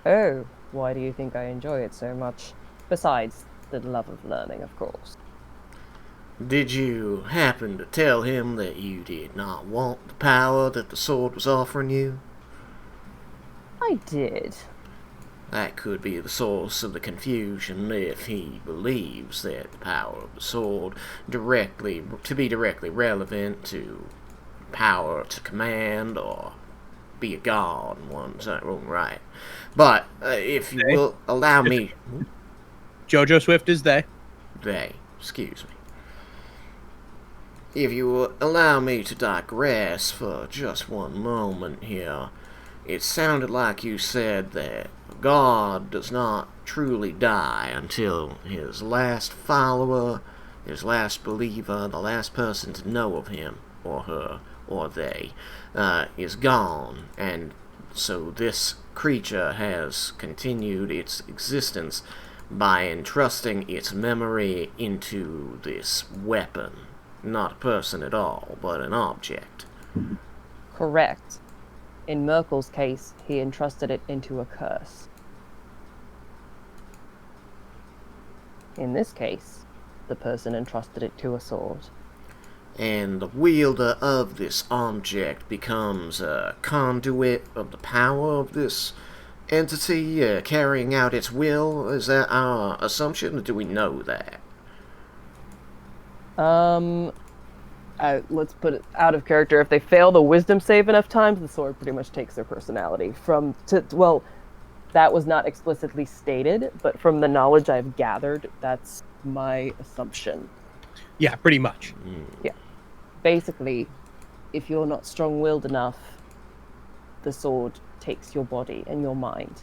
Oh, why do you think I enjoy it so much? Besides the love of learning, of course. Did you happen to tell him that you did not want the power that the sword was offering you? I did. That could be the source of the confusion if he believes that the power of the sword to be directly relevant to power to command or be a god in one's own right. But if you will allow me... Jojo Swift is they. Excuse me. If you will allow me to digress for just one moment here, it sounded like you said that God does not truly die until his last follower, his last believer, the last person to know of him, or her, or they, is gone, and so this creature has continued its existence by entrusting its memory into this weapon. Not a person at all, but an object. Correct. In Merkel's case, he entrusted it into a curse. In this case, the person entrusted it to a sword. And the wielder of this object becomes a conduit of the power of this entity carrying out its will? Is that our assumption, or do we know that? Let's put it out of character. If they fail the wisdom save enough times, the sword pretty much takes their personality. Well, that was not explicitly stated, but from the knowledge I've gathered, that's my assumption. Yeah, pretty much. Yeah. Basically, if you're not strong-willed enough, the sword takes your body and your mind,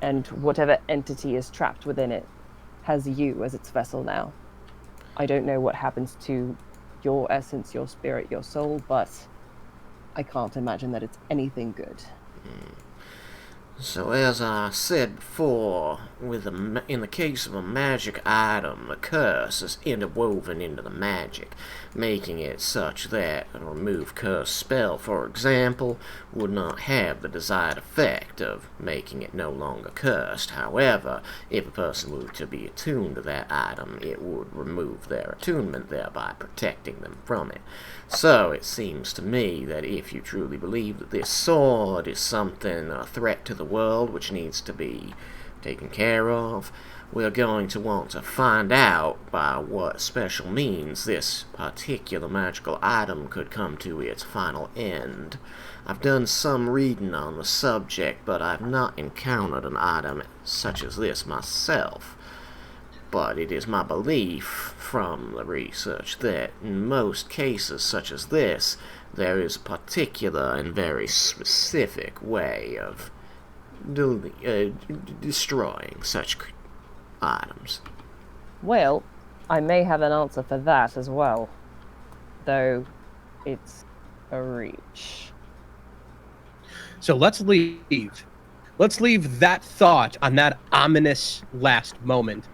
and whatever entity is trapped within it has you as its vessel now. I don't know what happens to your essence, your spirit, your soul, but I can't imagine that it's anything good. So as I said before, in the case of a magic item, a curse is interwoven into the magic, making it such that a remove curse spell, for example, would not have the desired effect of making it no longer cursed. However, if a person were to be attuned to that item, it would remove their attunement, thereby protecting them from it. So it seems to me that if you truly believe that this sword is a threat to the world which needs to be taken care of, we're going to want to find out by what special means this particular magical item could come to its final end. I've done some reading on the subject, but I've not encountered an item such as this myself. But it is my belief from the research that in most cases such as this, there is a particular and very specific way of destroying such items. Well, I may have an answer for that as well, though it's a reach. So let's leave. Let's leave that thought on that ominous last moment,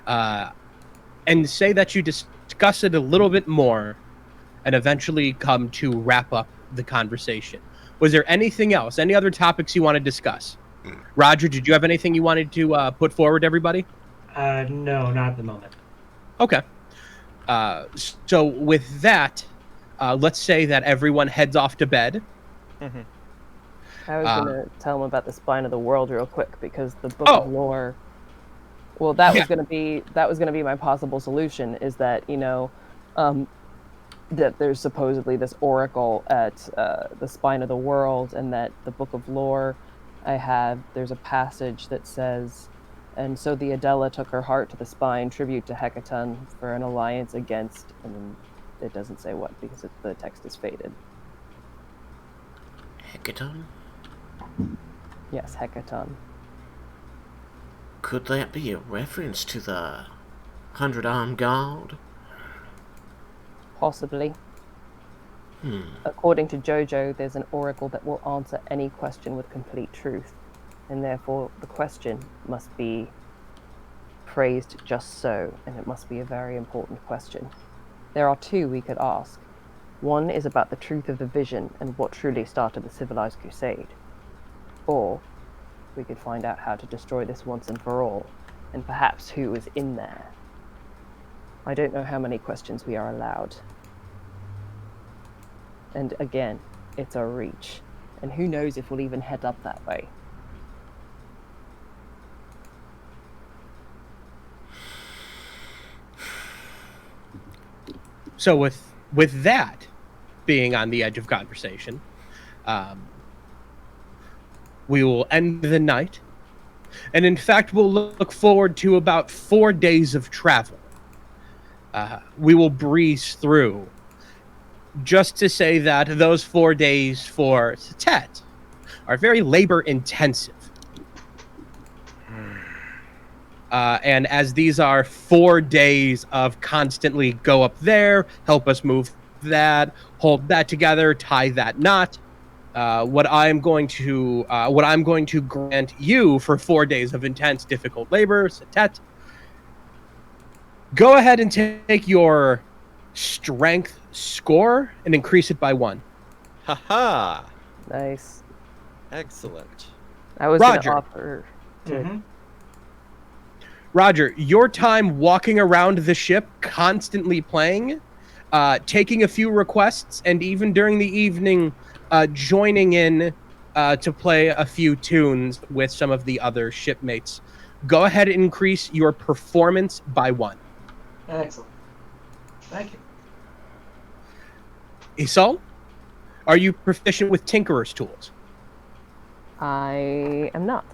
and say that you discuss it a little bit more, and eventually come to wrap up the conversation. Was there anything else? Any other topics you want to discuss? Roger, did you have anything you wanted to put forward to everybody? No, not at the moment. Okay. So with that, let's say that everyone heads off to bed. I was gonna tell him about the spine of the world real quick because the book of lore. Well, that was gonna be my possible solution. Is that that there's supposedly this oracle at the spine of the world, and that the book of lore there's a passage that says, and so the Adela took her heart to the spine, tribute to Hecaton for an alliance against, and then it doesn't say what because the text is faded. Hecaton? Yes, Hecaton. Could that be a reference to the 100-armed god? Possibly. According to Jojo, there's an oracle that will answer any question with complete truth, and therefore the question must be phrased just so, and it must be a very important question. There are two we could ask. One is about the truth of the vision and what truly started the civilized crusade. Or we could find out how to destroy this once and for all, and perhaps who is in there. I don't know how many questions we are allowed. And again, it's a reach. And who knows if we'll even head up that way. So with that being on the edge of conversation, we will end the night. And in fact, we'll look forward to about 4 days of travel. We will breeze through. Just to say that those 4 days for Tet are very labor intensive. And as these are 4 days of constantly go up there, help us move that, hold that together, tie that knot. What I'm going to grant you for 4 days of intense, difficult labor, Tet. Go ahead and take your strength score and increase it by 1. Haha! Nice. Excellent. I was going to offer to... Roger, your time walking around the ship, constantly playing, taking a few requests, and even during the evening, joining in to play a few tunes with some of the other shipmates. Go ahead and increase your performance by 1. Excellent. Thank you. Isol, are you proficient with Tinkerer's tools? I am not.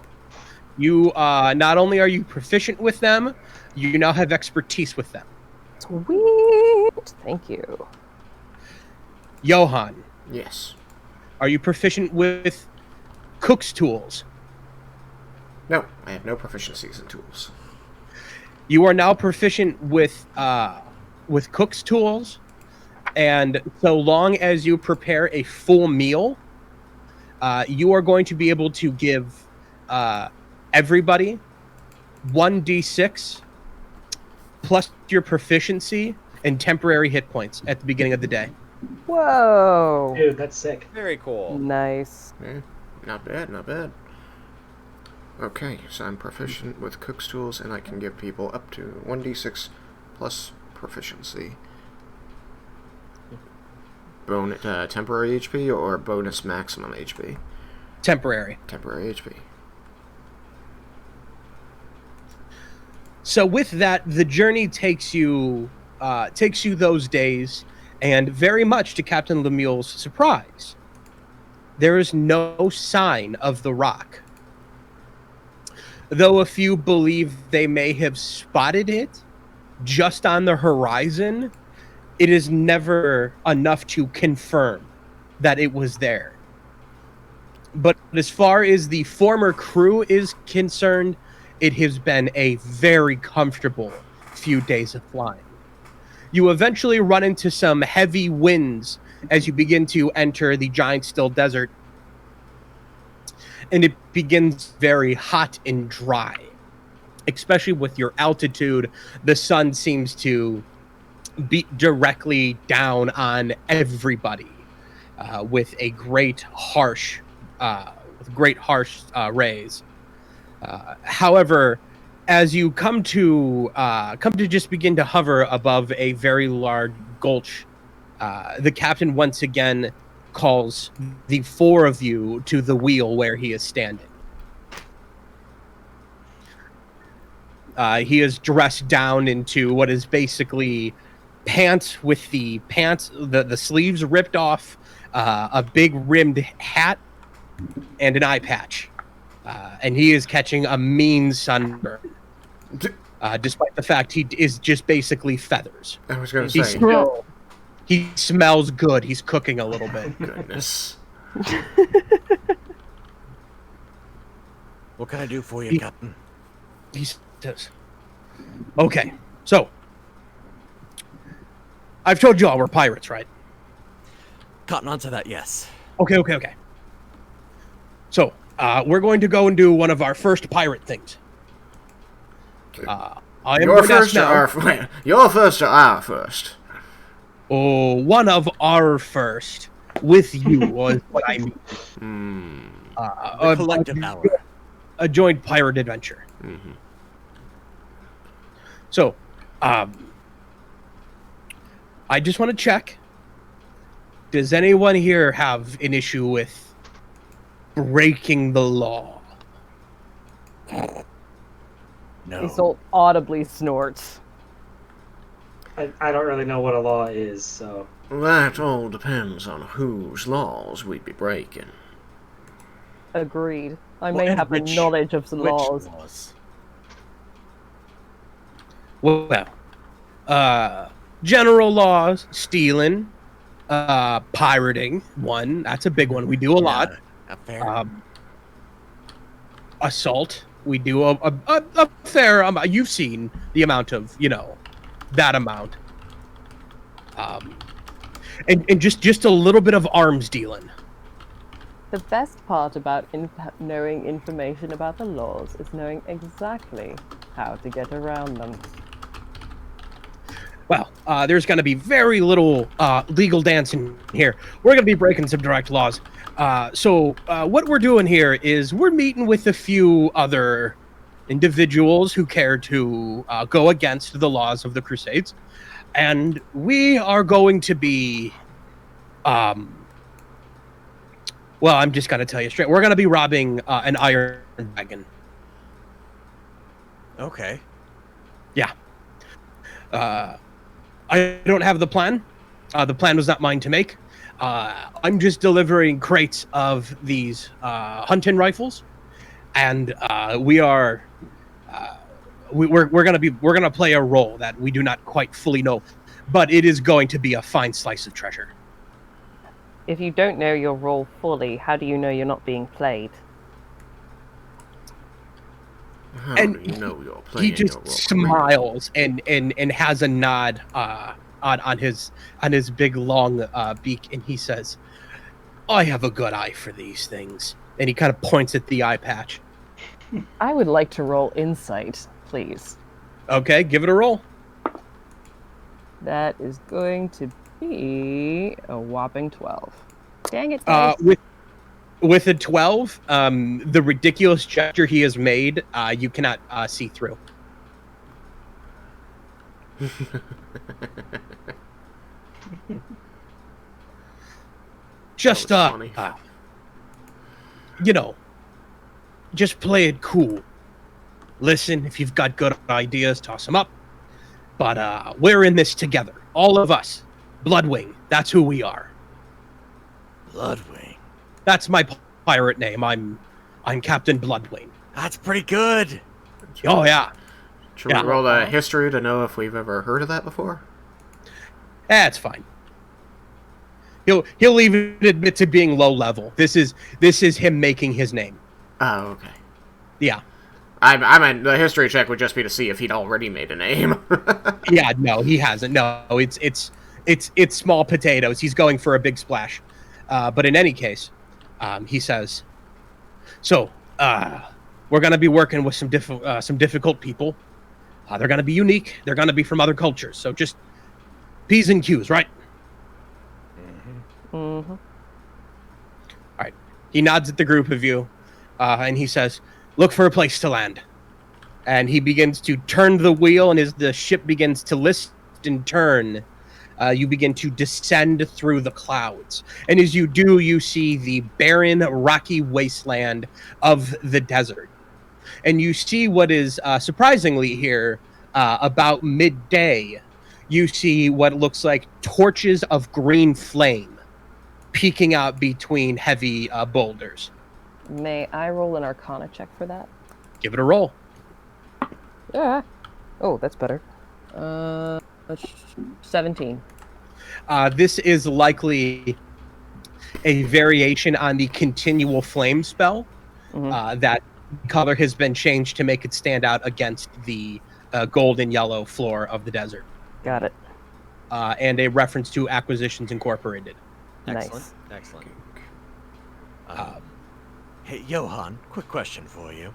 You not only are you proficient with them, you now have expertise with them. Sweet. Thank you. Johann, Yes. are you proficient with Cook's tools? No, I have no proficiencies in tools. You are now proficient with Cook's tools, and so long as you prepare a full meal, you are going to be able to give everybody 1d6 plus your proficiency and temporary hit points at the beginning of the day. Whoa. Dude, that's sick. Very cool. Nice. Yeah, not bad, not bad. Okay, so I'm proficient with Cook's tools, and I can give people up to 1d6 plus proficiency. Temporary HP or bonus maximum HP? Temporary. Temporary HP. So with that, the journey takes you those days, and very much to Captain Lemuel's surprise, there is no sign of the rock. Though a few believe they may have spotted it just on the horizon, it is never enough to confirm that it was there. But as far as the former crew is concerned, it has been a very comfortable few days of flying. You eventually run into some heavy winds as you begin to enter the giant still desert, and it begins very hot and dry. Especially with your altitude, the sun seems to beat directly down on everybody. with a great harsh rays. However, as you come to just begin to hover above a very large gulch, the captain once again calls the four of you to the wheel where he is standing. He is dressed down into what is basically pants with the sleeves ripped off, a big rimmed hat, and an eye patch. And he is catching a mean sunburn, despite the fact he is just basically feathers. I was going to say. He smells good. He's cooking a little bit. Goodness. What can I do for you, Captain? He says, okay, so I've told you all we're pirates, right? Cotton on to that, yes. Okay. So, we're going to go and do one of our first pirate things. I am Your going to first ask or now, our Your first or our first? Oh, one of our first with you was what I mean. The collective valor. A joint pirate adventure. Mm-hmm. So, I just want to check. Does anyone here have an issue with breaking the law? No. Isolde audibly snorts. I don't really know what a law is, so That all depends on whose laws we'd be breaking. Agreed. I Well, may and have the which- knowledge of the Which laws. laws? Well, general laws, stealing, pirating, one. That's a big one. We do a lot. Yeah, fair. Assault. We do a fair amount. You've seen the amount of, that amount. And just a little bit of arms dealing. The best part about knowing information about the laws is knowing exactly how to get around them. Well, there's going to be very little legal dancing here. We're going to be breaking some direct laws. So what we're doing here is we're meeting with a few other individuals who care to go against the laws of the Crusades. And we are going to be... well, I'm just going to tell you straight. We're going to be robbing an iron dragon. Okay. Yeah. I don't have the plan. The plan was not mine to make. I'm just delivering crates of these hunting rifles, and we're gonna play a role that we do not quite fully know, but it is going to be a fine slice of treasure. If you don't know your role fully, how do you know you're not being played? How And do you know you're He playing just your role smiles and has a nod on his big long beak, and he says, "I have a good eye for these things." And he kind of points at the eye patch. I would like to roll insight, please. Okay, give it a roll. That is going to be a whopping 12. Dang it, guys. With a 12, the ridiculous gesture he has made, you cannot see through. Just That was funny. just play it cool. Listen, if you've got good ideas, toss them up. But we're in this together, all of us. Bloodwing, that's who we are. Bloodwing. That's my pirate name. I'm Captain Bloodwing. That's pretty good. Oh yeah, Should Yeah. we roll a history to know if we've ever heard of that before? that's fine. He'll even admit to being low level. This is him making his name. Oh, okay. Yeah. I meant the history check would just be to see if he'd already made a name. Yeah, no, he hasn't. No, it's small potatoes. He's going for a big splash. But in any case, he says, so we're going to be working with some difficult people. They're going to be unique. They're going to be from other cultures. So just P's and Q's, right? Mm-hmm. He nods at the group of you, and he says, "Look for a place to land." And he begins to turn the wheel, and as the ship begins to list and turn, you begin to descend through the clouds. And as you do, you see the barren, rocky wasteland of the desert. And you see what is surprisingly here about midday. You see what looks like torches of green flame peeking out between heavy boulders. May I roll an Arcana check for that? Give it a roll. Yeah. Oh, that's better. 17. This is likely a variation on the continual flame spell. That color has been changed to make it stand out against the gold and yellow floor of the desert. Got it. And a reference to Acquisitions Incorporated. Excellent. Nice. Excellent. Hey, Johann, quick question for you.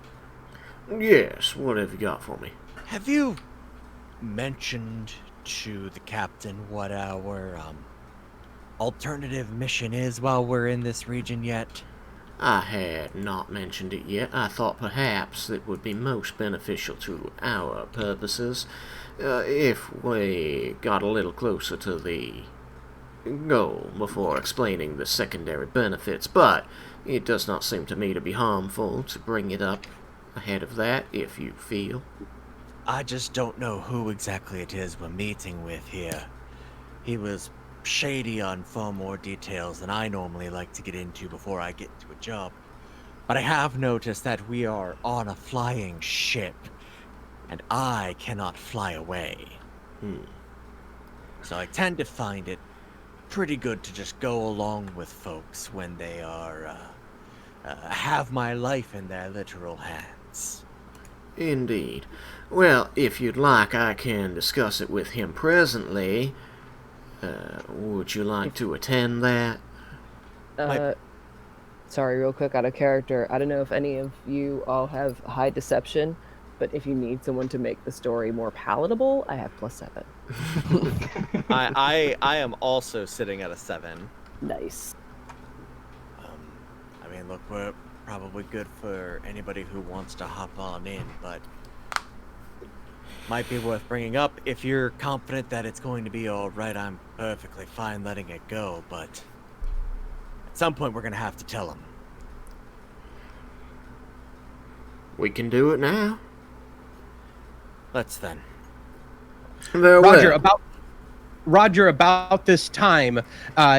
Yes, what have you got for me? Have you mentioned to the captain what our alternative mission is while we're in this region yet? I had not mentioned it yet. I thought perhaps it would be most beneficial to our purposes if we got a little closer to the goal before explaining the secondary benefits, but it does not seem to me to be harmful to bring it up ahead of that, if you feel. I just don't know who exactly it is we're meeting with here. He was shady on far more details than I normally like to get into before I get to a job. But I have noticed that we are on a flying ship, and I cannot fly away. So I tend to find it pretty good to just go along with folks when they are, have my life in their literal hands. Indeed. Well, if you'd like, I can discuss it with him presently. Would you like to attend that? Sorry, real quick, out of character. I don't know if any of you all have high deception, but if you need someone to make the story more palatable, I have +7. I am also sitting at a 7. Nice. I mean, look, we're probably good for anybody who wants to hop on in, but might be worth bringing up. If you're confident that it's going to be all right, I'm perfectly fine letting it go, but at some point we're going to have to tell him. We can do it now. Let's then. Roger, about this time,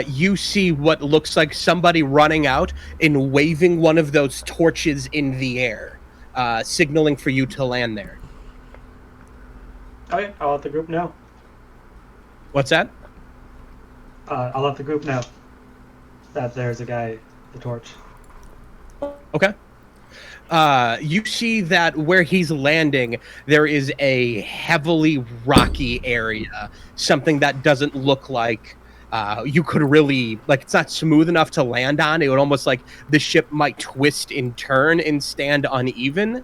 you see what looks like somebody running out and waving one of those torches in the air, signaling for you to land there. Okay, I'll let the group know. What's that? I'll let the group know that there's a guy with the torch. Okay. You see that where he's landing, there is a heavily rocky area, something that doesn't look like you could really, like, it's not smooth enough to land on. It would almost like the ship might twist and turn and stand uneven.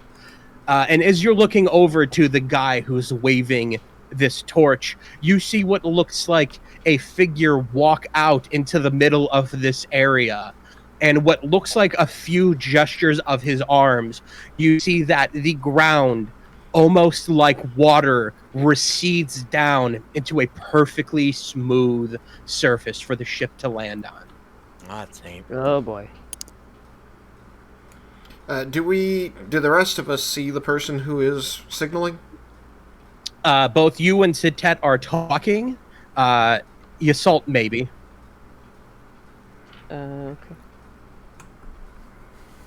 And as you're looking over to the guy who's waving this torch, you see what looks like a figure walk out into the middle of this area. And what looks like a few gestures of his arms, you see that the ground, almost like water, recedes down into a perfectly smooth surface for the ship to land on. That's neat. Oh boy. Do the rest of us see the person who is signaling? Both you and Sitet are talking. Yassault, maybe. Okay.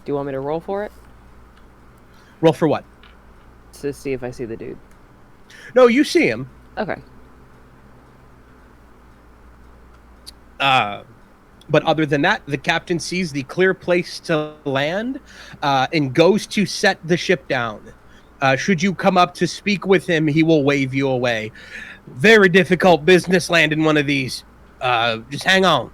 Do you want me to roll for it? Roll for what? To see if I see the dude. No, you see him. Okay. But other than that, the captain sees the clear place to land and goes to set the ship down. Should you come up to speak with him, he will wave you away. Very difficult business landing one of these. Just hang on.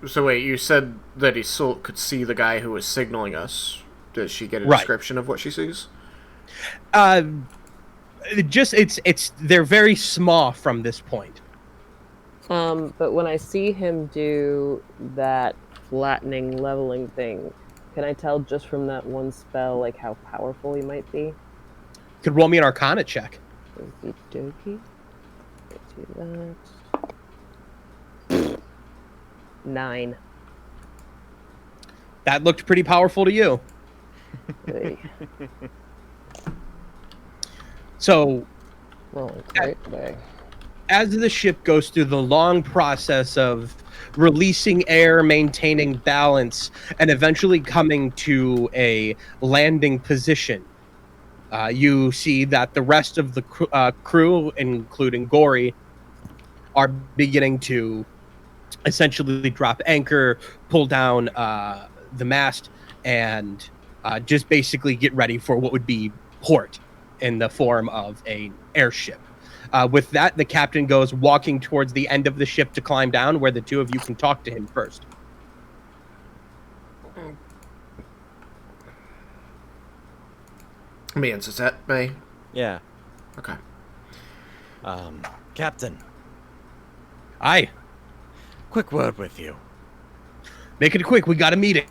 So wait, you said that Isolde could see the guy who was signaling us. Does she get a Right. description of what she sees? They're very small from this point. But when I see him do that flattening, leveling thing. Can I tell just from that one spell, like, how powerful he might be? Could roll me an Arcana check. Okie dokie. Let's do that. 9. That looked pretty powerful to you. Hey, So, rolling great today. as the ship goes through the long process of releasing air, maintaining balance, and eventually coming to a landing position, you see that the rest of the crew, including Gory, are beginning to essentially drop anchor, pull down the mast, and just basically get ready for what would be port in the form of an airship. With that, the captain goes walking towards the end of the ship to climb down, where the two of you can talk to him first. Means is that me? Yeah. Okay. Captain, Aye, quick word with you. make it quick. We got a meeting.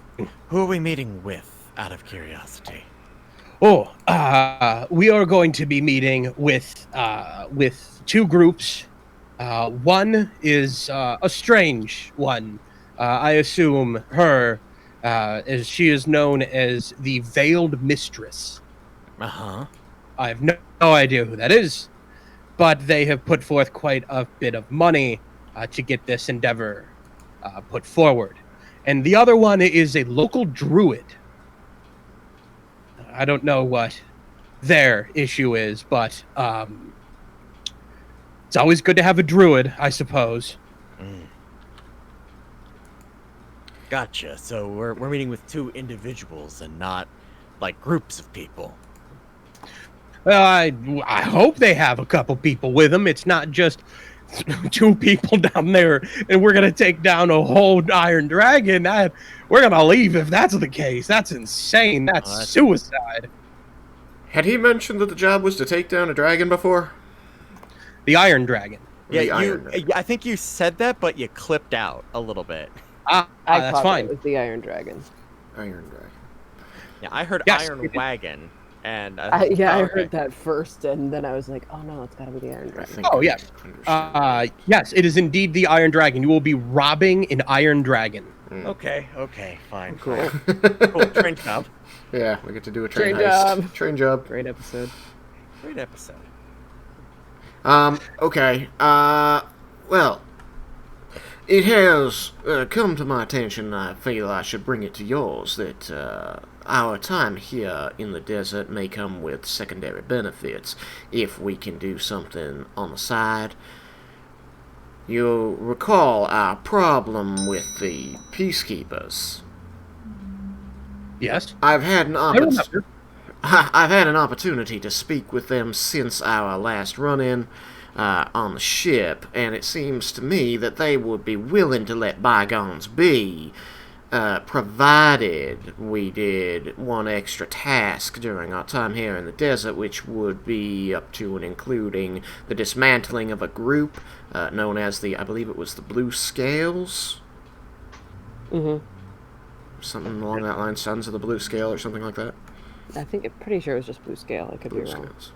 Who are we meeting with, out of curiosity? Oh, we are going to be meeting with two groups. One is a strange one. I assume her, as she is known as the Veiled Mistress. Uh-huh. I have no idea who that is, but they have put forth quite a bit of money to get this endeavor put forward. And the other one is a local druid. I don't know what their issue is, but it's always good to have a druid, I suppose. Gotcha. So we're meeting with two individuals and not, like, groups of people. Well, I hope they have a couple people with them. It's not just two people down there, and we're gonna take down a whole Iron Dragon. We're gonna leave if that's the case. That's insane. That's suicide. Had he mentioned that the job was to take down a dragon before? The Iron Dragon. The Yeah, Iron Dragon. I think you said that, but you clipped out a little bit. That's thought fine. it was the Iron Dragon. Iron Dragon. Yeah, I heard Yes. Iron Wagon, and I okay. heard that first, and then I was like, oh no, it's gotta be the Iron I Dragon. think Oh, I yes. understand. Yes, it is indeed the Iron Dragon. You will be robbing an Iron Dragon. Okay, fine. Cool. Cool, train job. Yeah, we get to do a train Train heist. job. Train job. Great episode. Great episode. Okay. Well, it has come to my attention, I feel I should bring it to yours, that our time here in the desert may come with secondary benefits if we can do something on the side. You'll recall our problem with the peacekeepers. Yes. I've had an I remember. I've had an opportunity to speak with them since our last run-in on the ship, and it seems to me that they would be willing to let bygones be, provided we did one extra task during our time here in the desert, which would be up to and including the dismantling of a group known as I believe it was the Blue Scales? Mm-hmm. Something along that line, Sons of the Blue Scale or something like that. I think pretty sure it was just Blue Scale. I could Blue be wrong. Scales.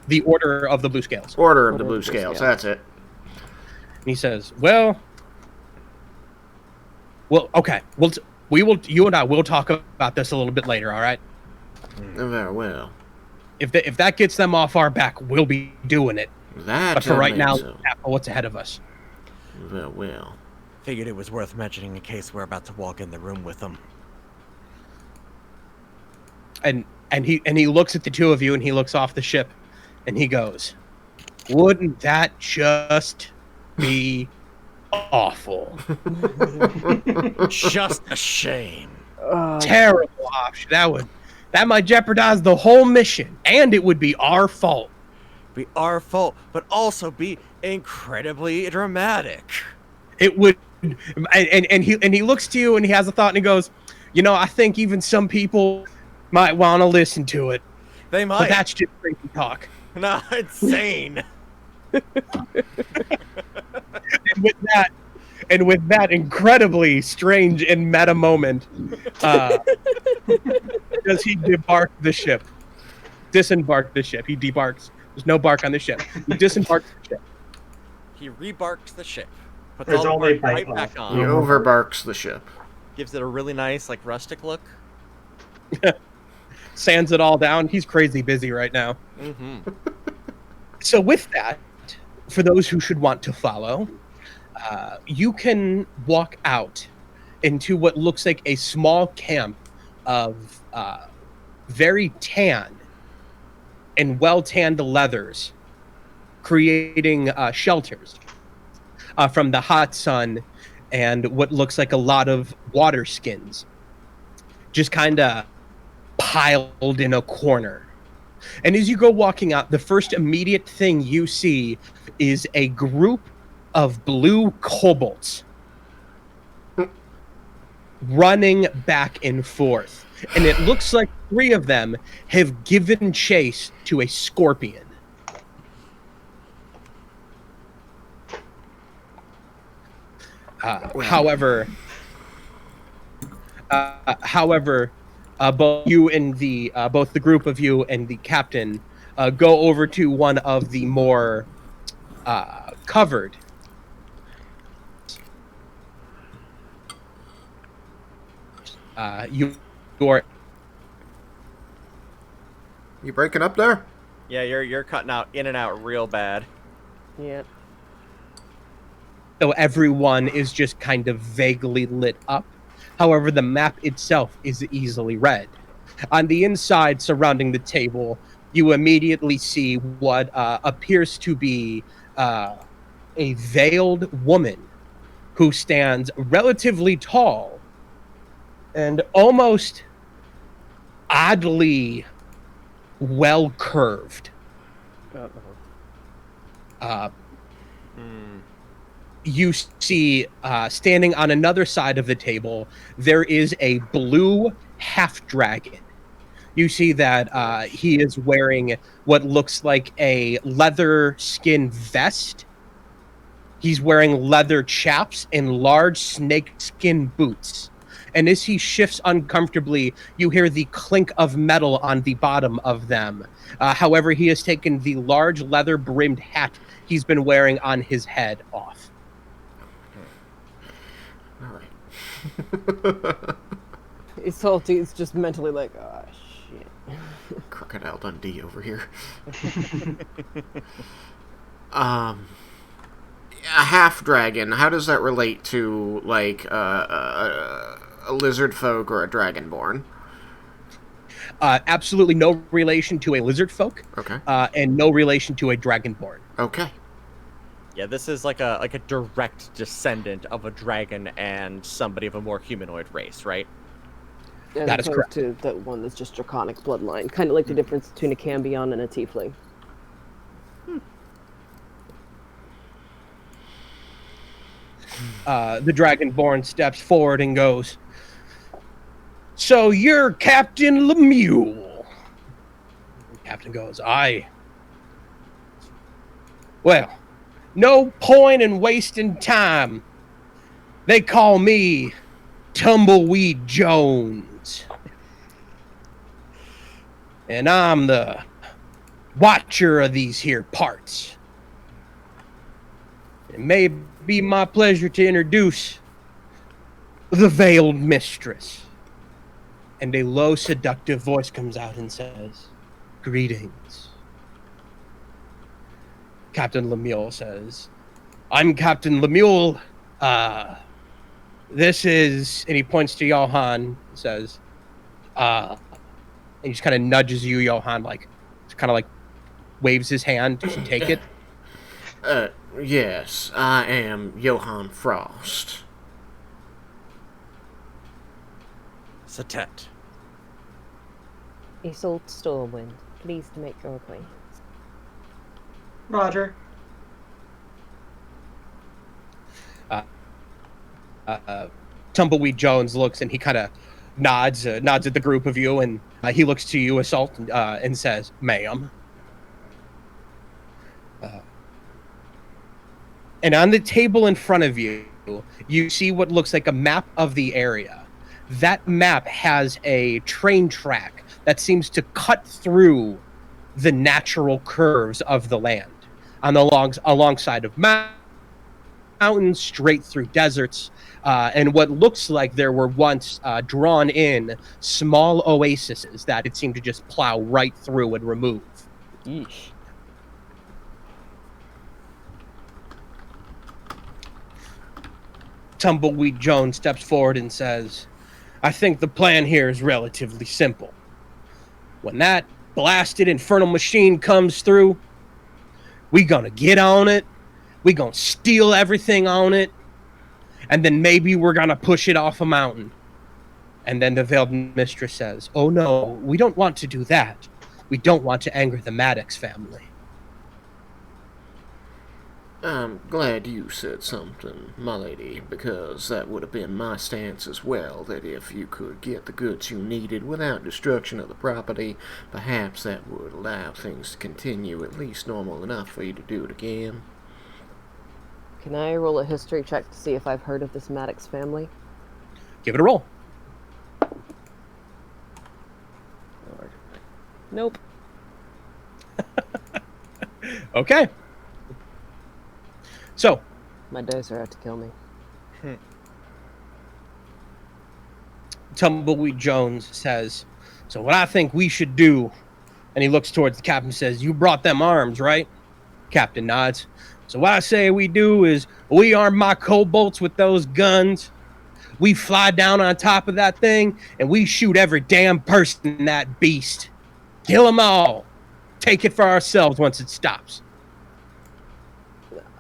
The Order of the Blue Scales. Order of the Blue Scales, that's it. And he says, "Well, okay. You and I will talk about this a little bit later. All right. Very well. If that gets them off our back, we'll be doing it. That But for I right think now, so. what's ahead of us?" Very well. Figured it was worth mentioning in case we're about to walk in the room with them. And he looks at the two of you, and he looks off the ship, and he goes, "Wouldn't that just be awful? Just a shame. Terrible option. That might jeopardize the whole mission, and it would be our fault." Be our fault, but also be incredibly dramatic. It would, and he looks to you, and he has a thought, and he goes, I think even some people might want to listen to it, They but might. that's just crazy talk." Not insane. And with that, And with that incredibly strange and meta moment, does he debark the ship? Disembark the ship. He debarks. There's no bark on the ship. He disembarks the ship. He rebarks the ship, puts There's all the only bark bite right left. back He on, No more bark. overbarks the ship. gives it a really nice, like, rustic look. Sands it all down. He's crazy busy right now. Mm-hmm. So with that, for those who should want to follow, you can walk out into what looks like a small camp of very tan and well-tanned leathers, creating shelters from the hot sun and what looks like a lot of water skins, just kind of piled in a corner. And as you go walking out, the first immediate thing you see is a group of blue kobolds running back and forth. And it looks like 3 of them have given chase to a scorpion. However, both you and both the group of you and the captain go over to one of the more covered. You're You breaking up there? Yeah, you're cutting out in and out real bad. Yeah. so everyone is just kind of vaguely lit up. However, the map itself is easily read. On the inside surrounding the table, you immediately see what appears to be a veiled woman who stands relatively tall and almost oddly well curved. You see, standing on another side of the table, there is a blue half dragon. You see that he is wearing what looks like a leather skin vest. He's wearing leather chaps and large snakeskin boots. And as he shifts uncomfortably, you hear the clink of metal on the bottom of them. However, he has taken the large leather-brimmed hat he's been wearing on his head off. All right. Salty's just mentally like, oh, shit. Crocodile Dundee over here. A half dragon. How does that relate to like a lizard folk or a dragonborn? Absolutely no relation to a lizard folk, Okay. and no relation to a dragonborn. Okay. Yeah, this is like a direct descendant of a dragon and somebody of a more humanoid race, right? As That is opposed to the one that's just draconic bloodline. Kind of like the difference between a Cambion and a Tiefling. The dragonborn steps forward and goes, "So you're Captain Lemuel?" The captain goes, "Aye." "Well, no point in wasting time. They call me Tumbleweed Jones. And I'm the watcher of these here parts. It may be my pleasure to introduce the Veiled Mistress." And a low, seductive voice comes out and says, "Greetings." Captain Lemuel says, "I'm Captain Lemuel. This is," and he points to Johann, says, and he just kind of nudges you, Johann, like, kind of like waves his hand to take it. Yes, I am Johann Frost. Satet. Isolde Stormwind, pleased to make your acquaintance. Roger. Tumbleweed Jones looks and he kind of nods at the group of you, and he looks to you, Assault, and says, "Ma'am." And on the table in front of you, you see what looks like a map of the area. That map has a train track that seems to cut through the natural curves of the land on the alongside of mountains, straight through deserts, and what looks like there were once drawn in small oases that it seemed to just plow right through and remove. Yeesh. Tumbleweed Jones steps forward and says, I think the plan here is relatively simple. When that blasted infernal machine comes through, we gonna get on it, we gonna steal everything on it, and then maybe we're gonna push it off a mountain. And then the Veiled Mistress says, oh no, we don't want to do that. We don't want to anger the Maddox family. I'm glad you said something, my lady, because that would have been my stance as well, that if you could get the goods you needed without destruction of the property, perhaps that would allow things to continue at least normal enough for you to do it again. Can I roll a history check to see if I've heard of this Maddox family? Give it a roll. Nope. Okay. So, My dice are out to kill me. Tumbleweed Jones says, so what I think we should do, and he looks towards the captain and says, you brought them arms, right? Captain nods. So what I say we do is we arm my kobolds with those guns. We fly down on top of that thing, and we shoot every damn person in that beast. Kill them all. Take it for ourselves once it stops.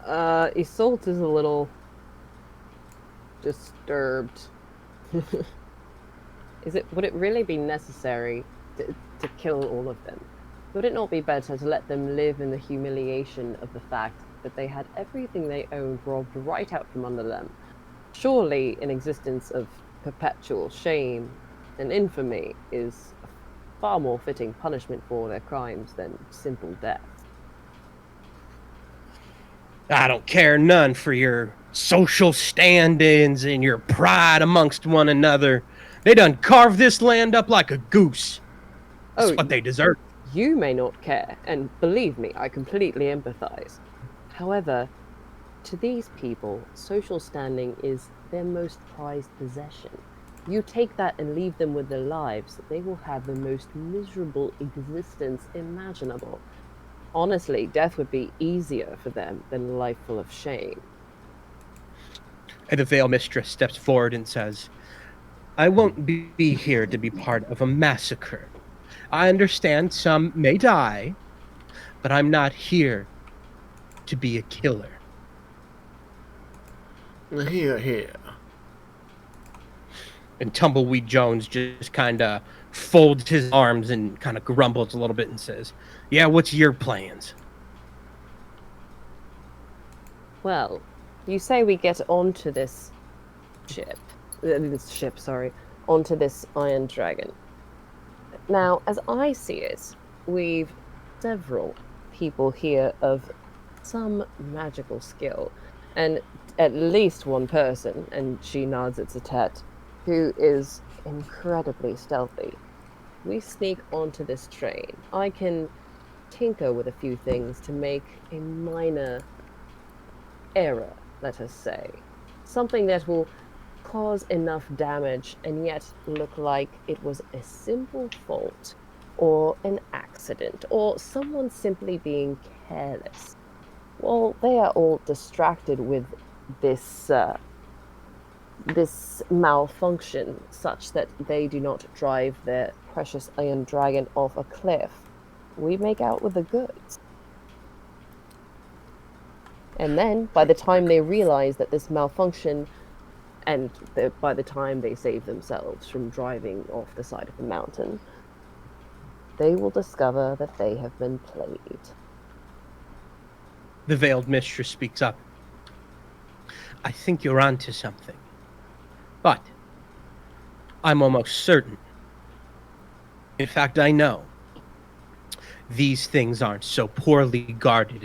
Isolt is a little disturbed. Would it really be necessary to kill all of them? Would it not be better to let them live in the humiliation of the fact that they had everything they owned robbed right out from under them? Surely an existence of perpetual shame and infamy is a far more fitting punishment for their crimes than simple death. I don't care none for your social stand-ins and your pride amongst one another. They done carved this land up like a goose. That's what they deserve. You may not care, and believe me, I completely empathize. However, to these people, social standing is their most prized possession. You take that and leave them with their lives, they will have the most miserable existence imaginable. Honestly, death would be easier for them than a life full of shame. And the Veil Mistress steps forward and says, I won't be here to be part of a massacre. I understand some may die, but I'm not here to be a killer. Here, here. And Tumbleweed Jones just kind of folds his arms and kind of grumbles a little bit and says, yeah, what's your plans? Well, you say we get onto this onto this Iron Dragon. Now, as I see it, we've several people here of some magical skill, and at least one person, and she nods at Zatet, who is incredibly stealthy. We sneak onto this train. I can tinker with a few things to make a minor error, let us say. Something that will cause enough damage and yet look like it was a simple fault or an accident or someone simply being careless. Well, they are all distracted with this malfunction such that they do not drive their precious Iron Dragon off a cliff. We make out with the goods. And then, by the time they realize that this malfunction, and by the time they save themselves from driving off the side of the mountain, they will discover that they have been played. The Veiled Mistress speaks up. I think you're onto something. But I'm almost certain. In fact, I know. These things aren't so poorly guarded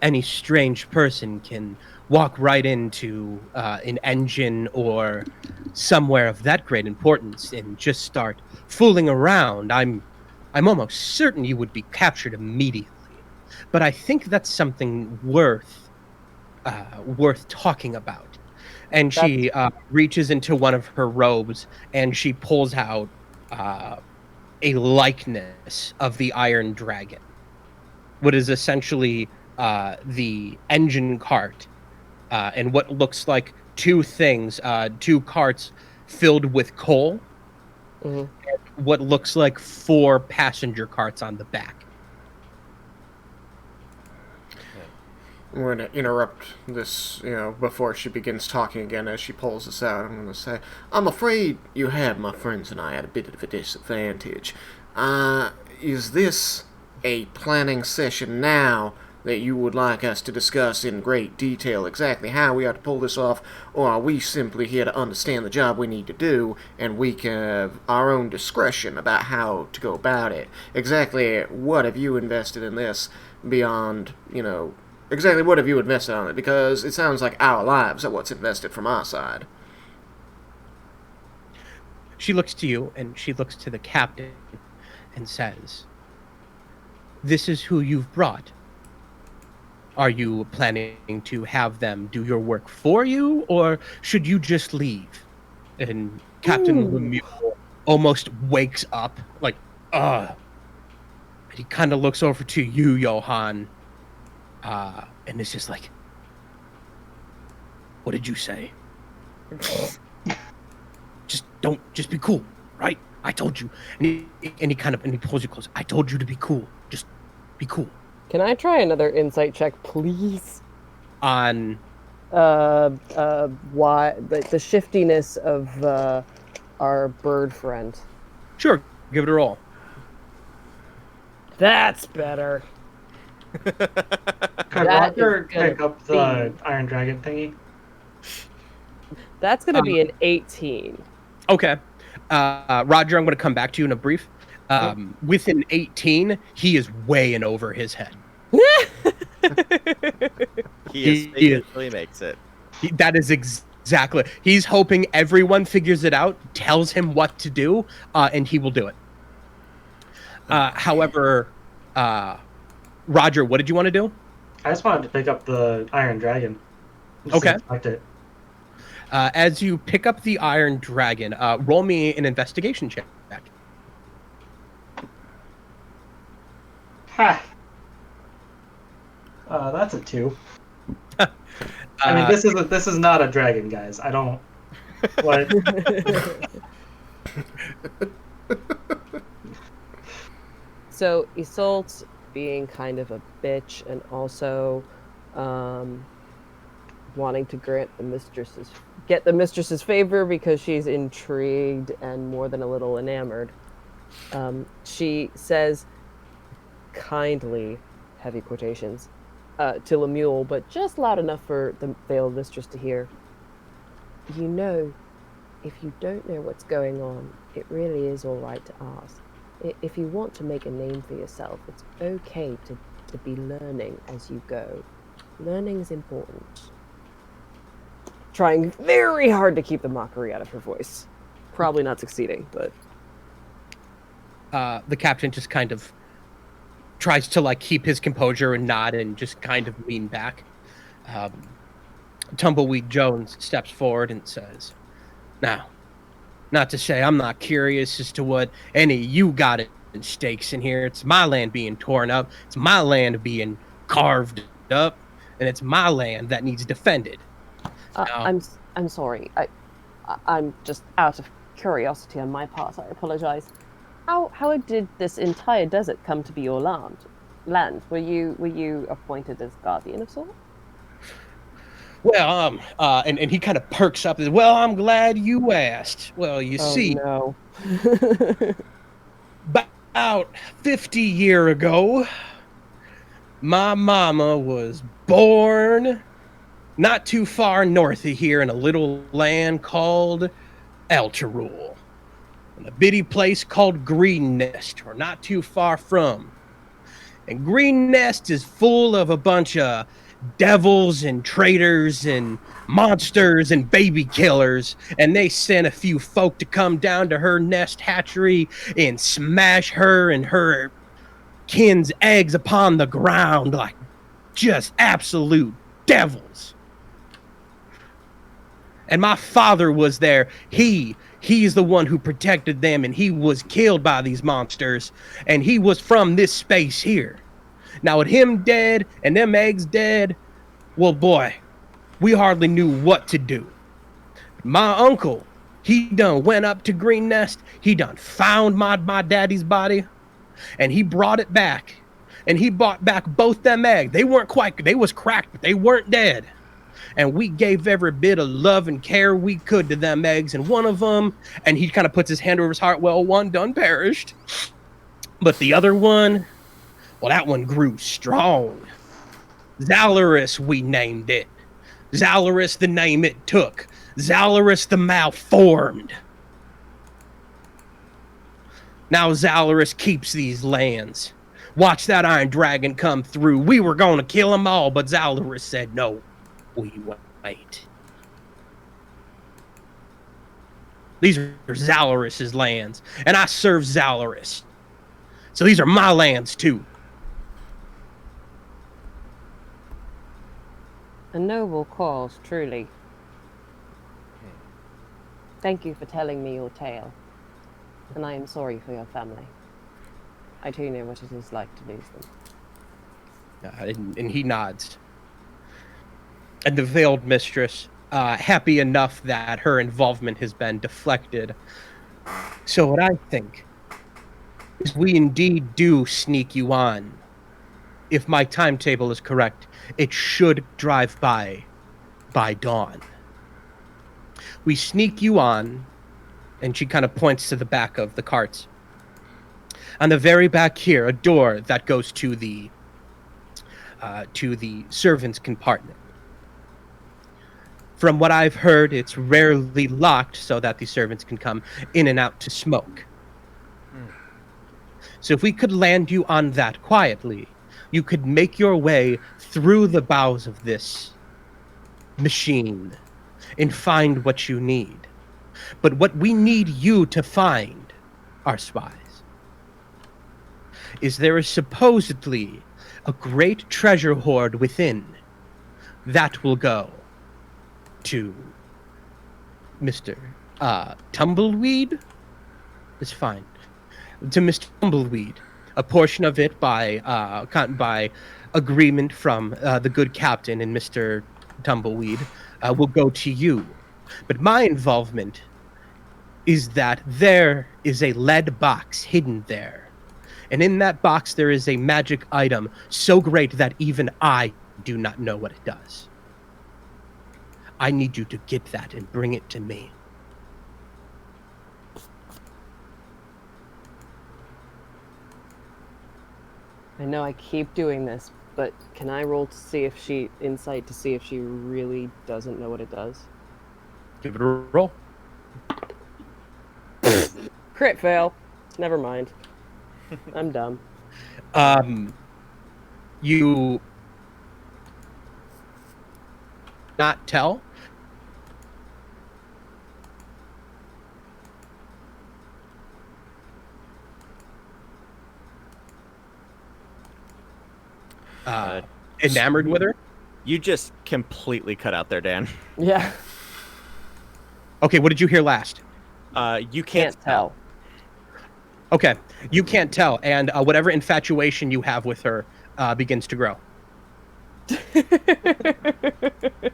any strange person can walk right into an engine or somewhere of that great importance and just start fooling around, I'm almost certain you would be captured immediately. But I think that's something worth talking about. And she reaches into one of her robes and she pulls out a likeness of the Iron Dragon, what is essentially the engine cart and what looks like two carts filled with coal, Mhm. and what looks like 4 passenger carts on the back. I'm going to interrupt this, before she begins talking again as she pulls this out. I'm going to say, I'm afraid you have my friends and I at a bit of a disadvantage. Is this a planning session now that you would like us to discuss in great detail exactly how we are to pull this off, or are we simply here to understand the job we need to do, and we can have our own discretion about how to go about it? Exactly what have you invested in this beyond, exactly what have you invested on it? Because it sounds like our lives are what's invested from our side. She looks to you and she looks to the captain and says, "This is who you've brought. Are you planning to have them do your work for you, or should you just leave?" And Captain Lemuel almost wakes up, like, and he kind of looks over to you, Johann, and it's just like, "What did you say?" Just be cool, right? I told you. And he pulls you close. I told you to be cool. Just be cool. Can I try another insight check, please? On Why the shiftiness of our bird friend? Sure, give it a roll. That's better. Could That Roger is gonna pick up the Iron Dragon thingy? That's gonna be an 18. Okay. Roger, I'm going to come back to you in a brief. With an 18, he is way in over his head. He eventually makes it. That is exactly. He's hoping everyone figures it out, tells him what to do, and he will do it. However, Roger, what did you want to do? I just wanted to pick up the Iron Dragon. Just Okay. inspect it. As you pick up the Iron Dragon, roll me an investigation check. Ha! That's a 2. I mean, this is not a dragon, guys. I don't. What? So Isolde's being kind of a bitch and also wanting to get the mistress's favor because she's intrigued and more than a little enamored. She says kindly, heavy quotations, to Lemuel, but just loud enough for the veiled mistress to hear. You know, if you don't know what's going on, it really is all right to ask. If you want to make a name for yourself, it's okay to be learning as you go. Learning is important. Trying very hard to keep the mockery out of her voice. Probably not succeeding, but... The captain just kind of tries to keep his composure and nod and just kind of lean back. Tumbleweed Jones steps forward and says, "Now, not to say I'm not curious as to what any of you got at stakes in here. It's my land being torn up. It's my land being carved up, and it's my land that needs defended." I'm sorry. I'm just out of curiosity on my part. I apologize. How did this entire desert come to be your land? Were you appointed as guardian of sorts? Well, and he kind of perks up. Well, I'm glad you asked. Well, you see, No. about 50 years ago, my mama was born not too far north of here in a little land called Elturul, in a bitty place called Green Nest, or not too far from. And Green Nest is full of a bunch of devils and traitors and monsters and baby killers. And they sent a few folk to come down to her nest hatchery and smash her and her kin's eggs upon the ground like just absolute devils. And my father was there. He's the one who protected them, and he was killed by these monsters. And he was from this space here. Now, with him dead and them eggs dead, well, boy, we hardly knew what to do. My uncle, he done went up to Green Nest. He done found my daddy's body, and he brought it back. And he brought back both them eggs. They was cracked, but they weren't dead. And we gave every bit of love and care we could to them eggs. And one of them, and he kind of puts his hand over his heart, well, one done perished. But the other one, well, that one grew strong. Zalorus, we named it. Zalorus, the name it took. Zalorus, the malformed. Now Zalorus keeps these lands. Watch that Iron Dragon come through. We were going to kill them all, but Zalorus said, no, we wait. These are Zalorus's lands, and I serve Zalorus. So these are my lands, too. A noble cause, truly. Thank you for telling me your tale, and I am sorry for your family. I too know what it is like to lose them. And he nods. And the Veiled Mistress, happy enough that her involvement has been deflected. So what I think is we indeed do sneak you on. If my timetable is correct, it should drive by dawn. We sneak you on, and she kind of points to the back of the carts. On the very back here, a door that goes to the servants' compartment. From what I've heard, it's rarely locked so that the servants can come in and out to smoke. So if we could land you on that quietly, you could make your way through the bowels of this machine and find what you need. But what we need you to find, our spies, is there is supposedly a great treasure hoard within that will go to Mr. Tumbleweed? It's fine. To Mr. Tumbleweed. A portion of it by agreement from the good captain and Mr. Tumbleweed will go to you. But my involvement is that there is a lead box hidden there. And in that box there is a magic item so great that even I do not know what it does. I need you to get that and bring it to me. I know I keep doing this, but can I roll to see if insight to see if she really doesn't know what it does? Give it a roll. Crit fail. Never mind. I'm dumb. You not tell? Enamored with her? You just completely cut out there, Dan. Yeah. Okay, what did you hear last? You can't tell. Okay, you can't tell, and whatever infatuation you have with her begins to grow.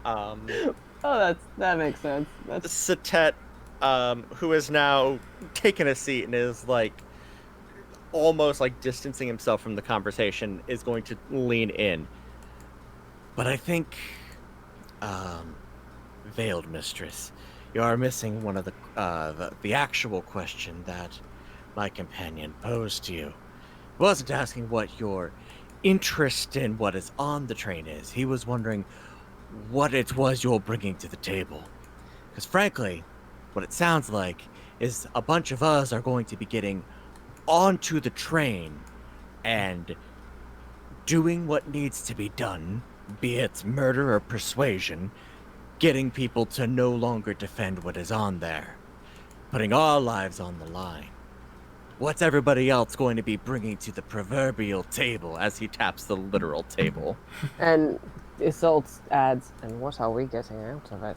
Oh, that makes sense. That's Satet, who has now taken a seat and is like almost like distancing himself from the conversation, is going to lean in. But I think, Veiled Mistress, you are missing one of the actual question that my companion posed to you. He wasn't asking what your interest in what is on the train is. He was wondering what it was you're bringing to the table. Because frankly, what it sounds like is a bunch of us are going to be getting onto the train and doing what needs to be done, be it murder or persuasion, getting people to no longer defend what is on there, putting our lives on the line. What's everybody else going to be bringing to the proverbial table as he taps the literal table? And Isolde adds, and what are we getting out of it?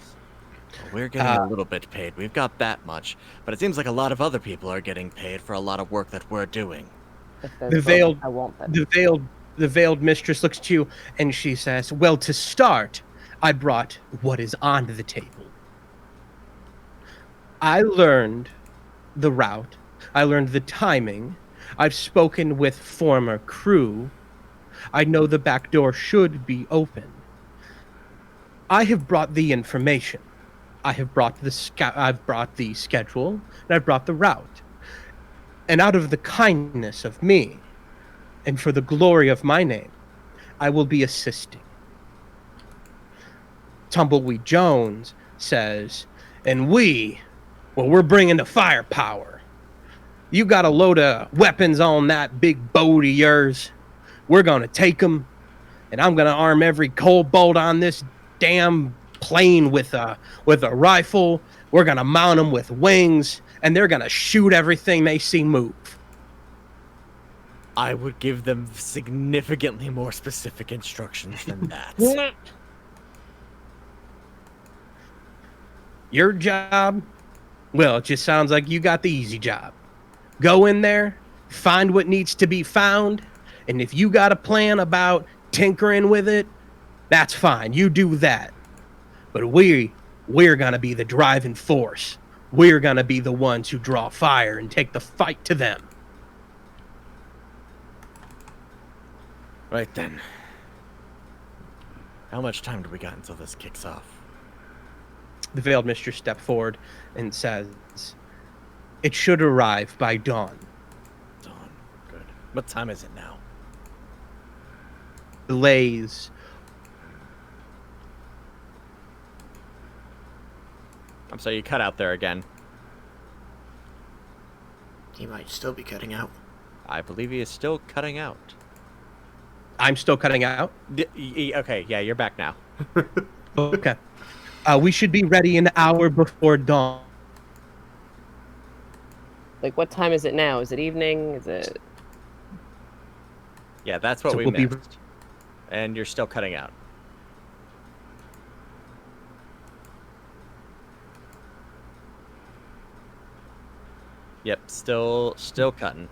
Well, we're getting a little bit paid. We've got that much. But it seems like a lot of other people are getting paid for a lot of work that we're doing. If there's I want them. The veiled mistress looks to you and she says, well, to start, I brought what is on the table. I learned the route. I learned the timing. I've spoken with former crew. I know the back door should be open. I have brought the information. I have brought I've brought the schedule, and I've brought the route. And out of the kindness of me, and for the glory of my name, I will be assisting. Tumbleweed Jones says, and we're bringing the firepower. You got a load of weapons on that big boat of yours. We're going to take them, and I'm going to arm every kobold on this damn plane with a rifle. We're going to mount them with wings, and they're going to shoot everything they see move. I would give them significantly more specific instructions than that. Your job? Well, it just sounds like you got the easy job. Go in there, find what needs to be found, and if you got a plan about tinkering with it, that's fine. You do that. But we're going to be the driving force. We're going to be the ones who draw fire and take the fight to them. Right then. How much time do we got until this kicks off? The veiled mistress steps forward and says, it should arrive by dawn. Dawn. Good. What time is it now? Delays. I'm sorry, you cut out there again. He might still be cutting out. I believe he is still cutting out. I'm still cutting out? Okay, yeah, you're back now. Okay. We should be ready an hour before dawn. Like, what time is it now? Is it evening? Is it... Yeah, that's what So we we'll be- missed. And you're still cutting out. Yep, still cutting.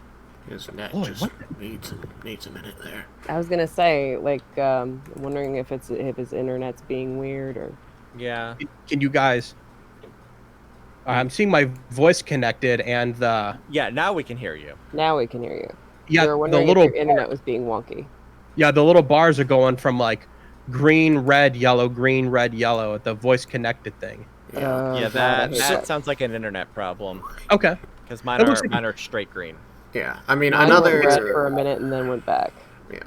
His net Boy, just what needs a minute there. I was gonna say, like, wondering if his internet's being weird or... Yeah. Can you guys... I'm seeing my voice connected and the... Yeah, now we can hear you. Now we can hear you. Yeah, We were the wondering little... if your internet was being wonky. Yeah, the little bars are going from like green, red, yellow, at the voice connected thing. Yeah. Yeah, God, I that hate that. sounds like an internet problem. Okay. Because mine It looks like- are straight green. Yeah. I mean, Mine went red for another. a minute and then went back. Yeah.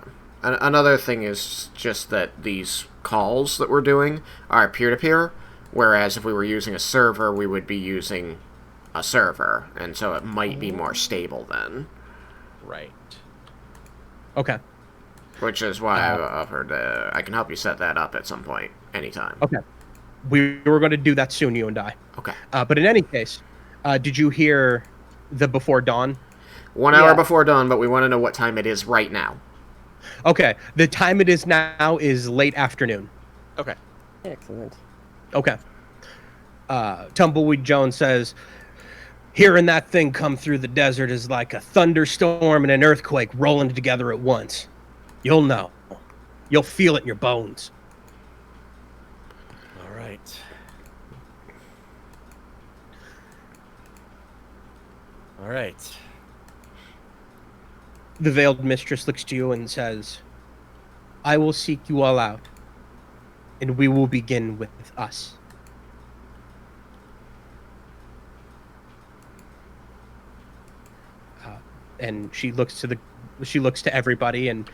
Another thing is just that these calls that we're doing are peer-to-peer, whereas if we were using a server, we would be using a server, and so it might be more stable then. Right. Okay. Which is why I offered, I can help you set that up at some point, anytime. Okay. We were going to do that soon, you and I. Okay. But in any case, did you hear the before dawn? 1 hour Yeah. before dawn, but we want to know what time it is right now. Okay. The time it is now is late afternoon. Okay. Excellent. Okay. Tumbleweed Jones says, hearing that thing come through the desert is like a thunderstorm and an earthquake rolling together at once. You'll know. You'll feel it in your bones. All right. All right. The veiled mistress looks to you and says, I will seek you all out, and we will begin with us. And she looks to everybody, and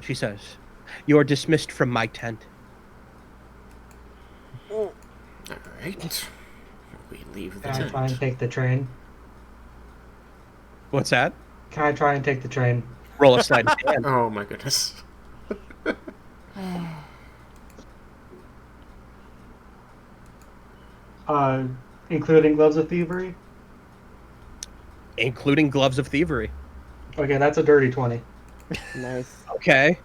she says, "You are dismissed from my tent." All right. We leave the Can I tent. try and take the train? What's that? Can I try and take the train? Roll a sleight of hand. Oh my goodness. Including gloves of thievery. Including gloves of thievery. Okay, that's a dirty 20. Nice. Okay.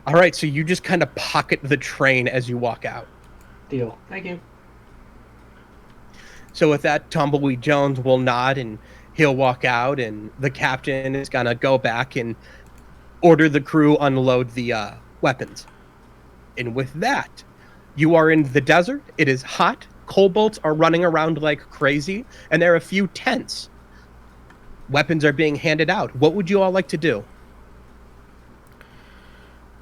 All right, so you just kind of pocket the train as you walk out. Deal. Thank you. So with that, Tumbleweed Jones will nod and he'll walk out, and the captain is gonna go back and order the crew unload the weapons. And with that, you are in the desert. It is hot. Kobolds are running around like crazy, and there are a few tents. Weapons are being handed out. What would you all like to do?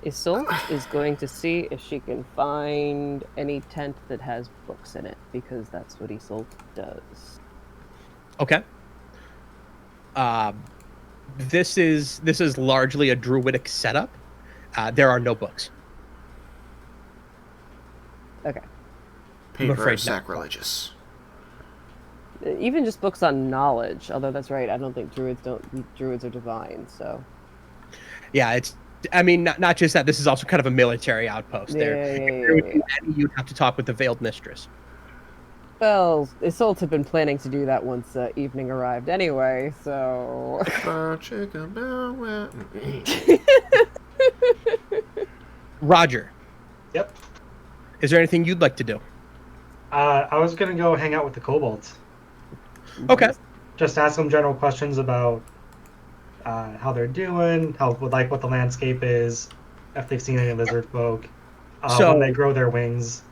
Isolde is going to see if she can find any tent that has books in it, because that's what Isolde does. Okay. This is largely a druidic setup. There are no books. Okay. Paper afraid is not. sacrilegious. Even just books on knowledge, although that's right, I don't think druids are divine, so. Yeah, it's. I mean, not just that. This is also kind of a military outpost. You'd have to talk with the Veiled Mistress. Well, Isolde had been planning to do that once evening arrived anyway, so. Roger, Yep. is there anything you'd like to do? I was gonna go hang out with the kobolds. Okay. Just ask them general questions about how they're doing, what the landscape is, if they've seen any lizard folk, So- when they grow their wings.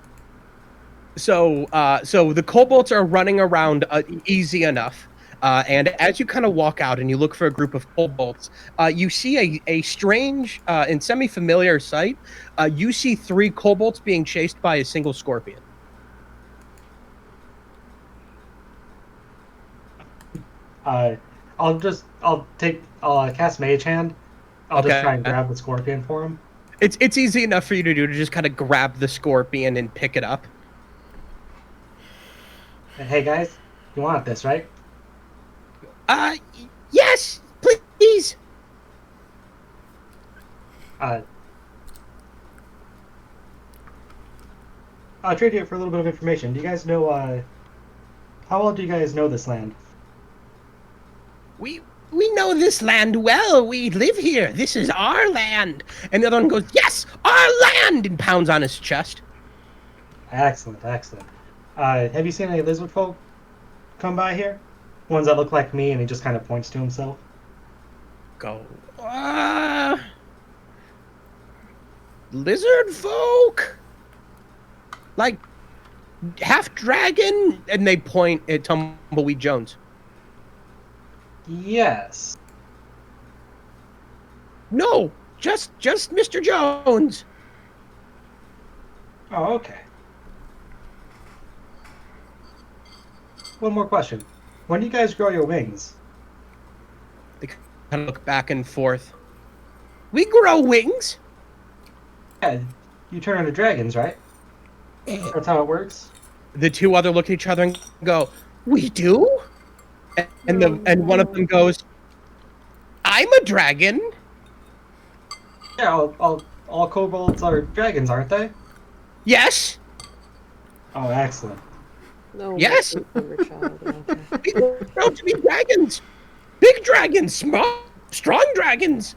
So the kobolds are running around easy enough. And as you kind of walk out and you look for a group of kobolds, you see a strange and semi-familiar sight. You see 3 kobolds being chased by a single scorpion. I'll cast Mage Hand. I'll just Okay. try and grab the scorpion for him. It's easy enough for you to do, to just kind of grab the scorpion and pick it up. Hey guys, you want this, right? Yes, please. I'll trade you for a little bit of information. Do you guys know, how well do you guys know this land? We know this land well. We live here. This is our land. And the other one goes, yes, our land, and pounds on his chest. Excellent, excellent. Have you seen any lizard folk come by here? Ones that look like me, and he just kind of points to himself. Go, lizard folk? Like, half dragon? And they point at Tumbleweed Jones. Yes. No, just Mr. Jones. Oh, okay. One more question. When do you guys grow your wings? They kind of look back and forth. We grow wings. Yeah, you turn into dragons, right? That's how it works? The 2 other look at each other and go, we do? And one of them goes, I'm a dragon. Yeah, all kobolds are dragons, aren't they? Yes. Oh, excellent. No, Yes. child, okay. We grow to be dragons. Big dragons, small, strong dragons.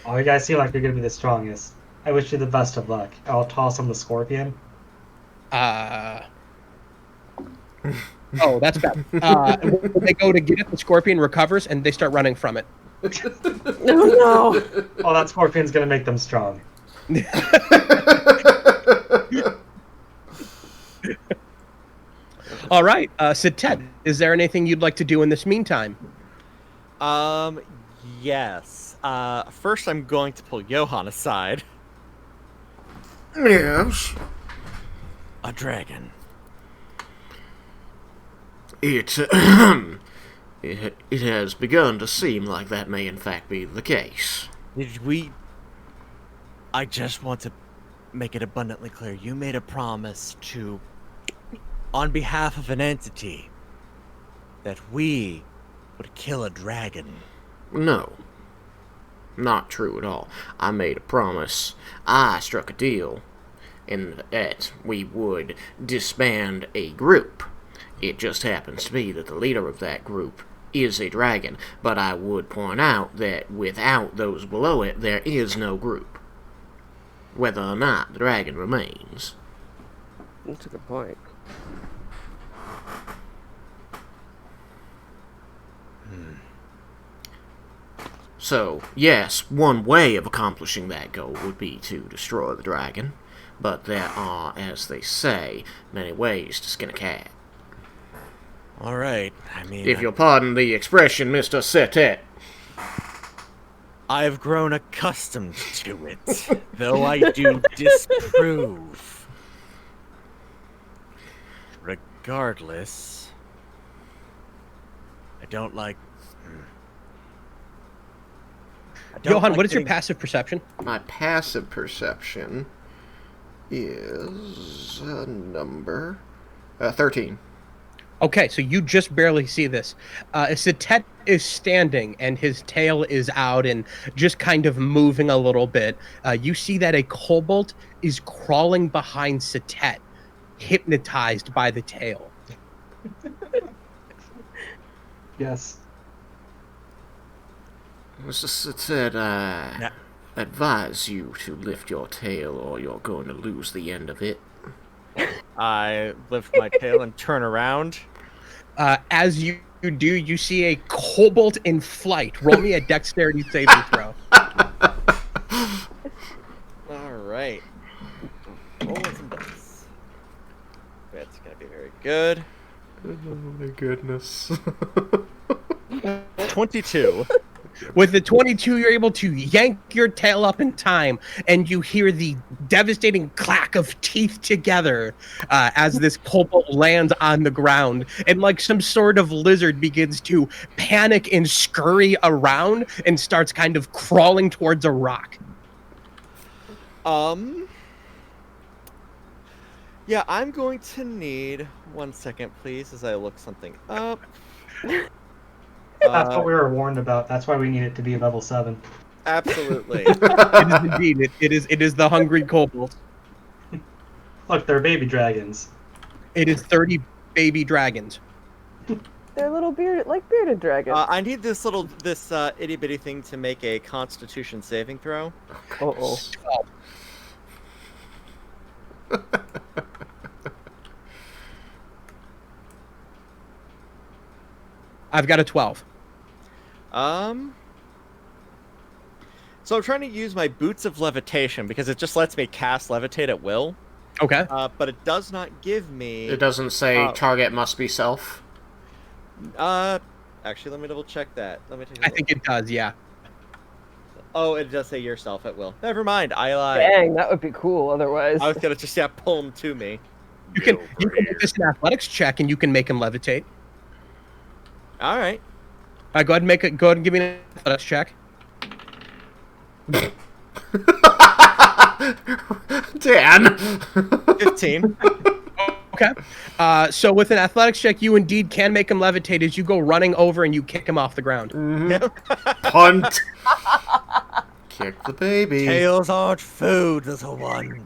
Oh, you guys seem like you're gonna be the strongest. I wish you the best of luck. I'll toss him the scorpion. Oh, that's bad. When they go to get it, the scorpion recovers and they start running from it. No. Oh, that scorpion's gonna make them strong. All right, Sitet, is there anything you'd like to do in this meantime? Yes. First I'm going to pull Johann aside. Yes. A dragon. It has begun to seem like that may in fact be the case. I just want to make it abundantly clear. You made a promise to, on behalf of an entity, that we would kill a dragon. No. not true at all. I made a promise. I struck a deal in that we would disband a group. It just happens to be that the leader of that group is a dragon, but I would point out that without those below it, there is no group, whether or not the dragon remains. That's a good point. So, yes, one way of accomplishing that goal would be to destroy the dragon, but there are, as they say, many ways to skin a cat. All right. I mean, If you'll pardon the expression, Mr. Setet. I've grown accustomed to it, though I do disapprove. Regardless, I don't like. Johann, what is your passive perception? My passive perception is a number 13. Okay, so you just barely see this. Setet is standing, and his tail is out and just kind of moving a little bit. You see that a kobold is crawling behind Setet, hypnotized by the tail. Yes. Mr. Setet, advise you to lift your tail or you're going to lose the end of it. I lift my tail and turn around. As you do, you see a kobold in flight. Roll me a dexterity saving throw. All right. Rolling some dice. That's gonna be very good. Oh my goodness. 22. With the 22, you're able to yank your tail up in time, and you hear the devastating clack of teeth together as this kobold lands on the ground, and like some sort of lizard begins to panic and scurry around and starts kind of crawling towards a rock. Yeah, I'm going to need 1 second, please, as I look something up. That's what we were warned about. That's why we need it to be level 7. Absolutely. It is indeed. It is the hungry kobold. Look, they're baby dragons. It is 30 baby dragons. They're little bearded dragons. I need this itty bitty thing to make a Constitution saving throw. Uh-oh. I've got a 12. So I'm trying to use my Boots of Levitation because it just lets me cast Levitate at will. Okay. But it does not give me. It doesn't say target must be self. Actually, let me double check that. Let me take. I think it does. Yeah. Oh, it does say yourself at will. Never mind. I lied. Dang, that would be cool otherwise. I was gonna just pull him to me. You can make this an athletics check, and you can make him levitate. All right. Go ahead and give me an athletics check. Dan. 15. Okay. So with an athletics check, you indeed can make him levitate as you go running over and you kick him off the ground. Punt. Kick the baby. Tails aren't food, little one.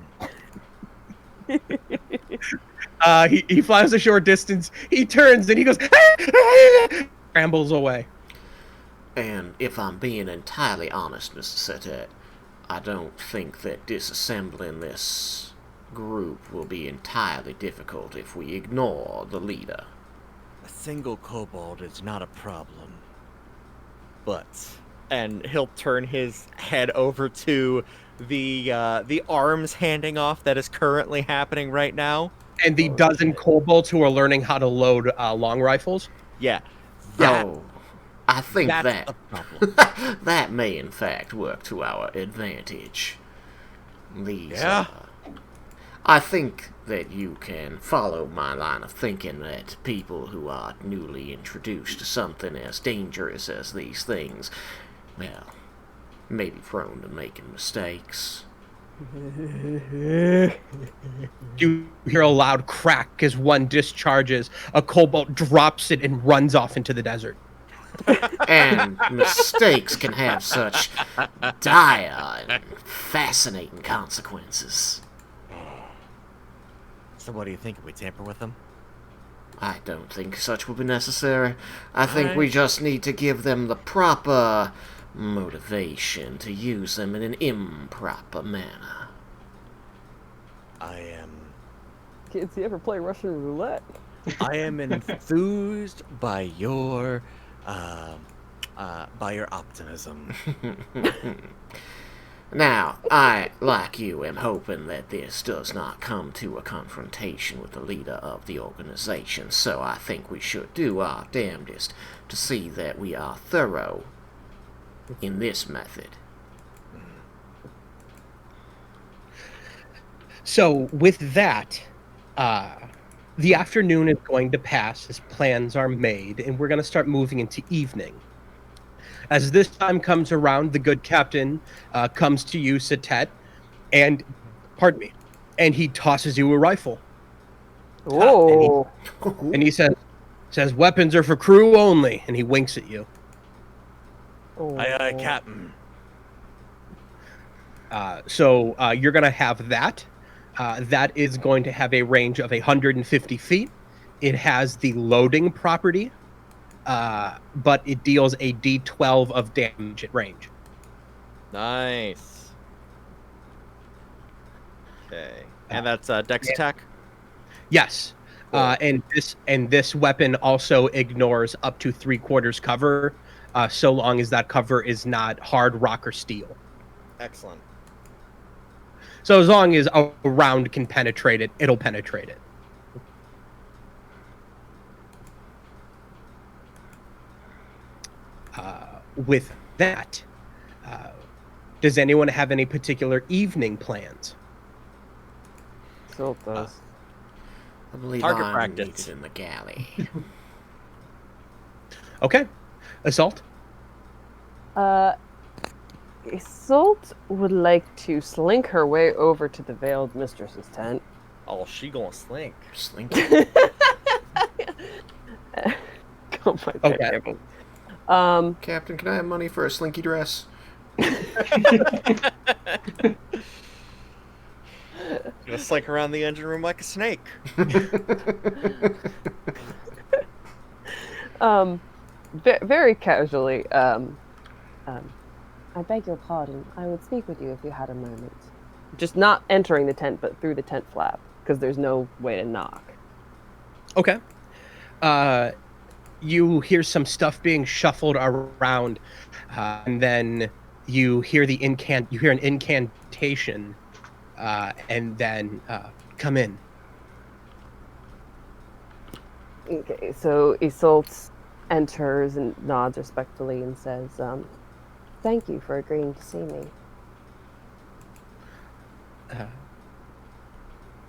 He flies a short distance. He turns and he goes, scrambles away. And if I'm being entirely honest, Mr. Setet, I don't think that disassembling this group will be entirely difficult if we ignore the leader. A single kobold is not a problem. But, and he'll turn his head over to the arms handing off that is currently happening right now. And the dozen kobolds who are learning how to load long rifles. Yeah. Though, I think that's that a problem. that may in fact work to our advantage. These, Yeah. I think that you can follow my line of thinking that people who are newly introduced to something as dangerous as these things, well, may be prone to making mistakes. You hear a loud crack as one discharges. A kobold drops it and runs off into the desert. And mistakes can have such dire and fascinating consequences. So what do you think? We tamper with them? I don't think such will be necessary. I think we Alright. just need to give them the proper motivation to use them in an improper manner. I am Kids, you ever play Russian roulette? enthused by your optimism. Now, I, like you, am hoping that this does not come to a confrontation with the leader of the organization, so I think we should do our damnedest to see that we are thorough in this method. So with that, the afternoon is going to pass as plans are made, and we're going to start moving into evening. As this time comes around, the good captain comes to you, Satet, and, pardon me, and he tosses you a rifle. Oh, And he says, weapons are for crew only, and he winks at you. Aye, aye, Captain. So you're going to have that. That is going to have a range of 150 feet. It has the loading property, but it deals a D12 of damage at range. Nice. Okay. And that's Dex attack? Yes. And this weapon also ignores up to 3/4 cover, so long as that cover is not hard rock or steel. Excellent. So as long as a round can penetrate it, it'll penetrate it. With that, does anyone have any particular evening plans? so does. I believe Target I'm practice. meets in the galley. Okay. Assault? Isolde would like to slink her way over to the Veiled Mistress's tent. Oh, she gonna slink. Slinky. Oh my Okay. God. Captain, can I have money for a slinky dress? Gonna slink around the engine room like a snake. Very casually. I beg your pardon. I would speak with you if you had a moment. Just not entering the tent, but through the tent flap, because there's no way to knock. Okay. You hear some stuff being shuffled around, and then you hear an incantation, and then come in. Okay, so Isolde enters and nods respectfully and says, "Thank you for agreeing to see me."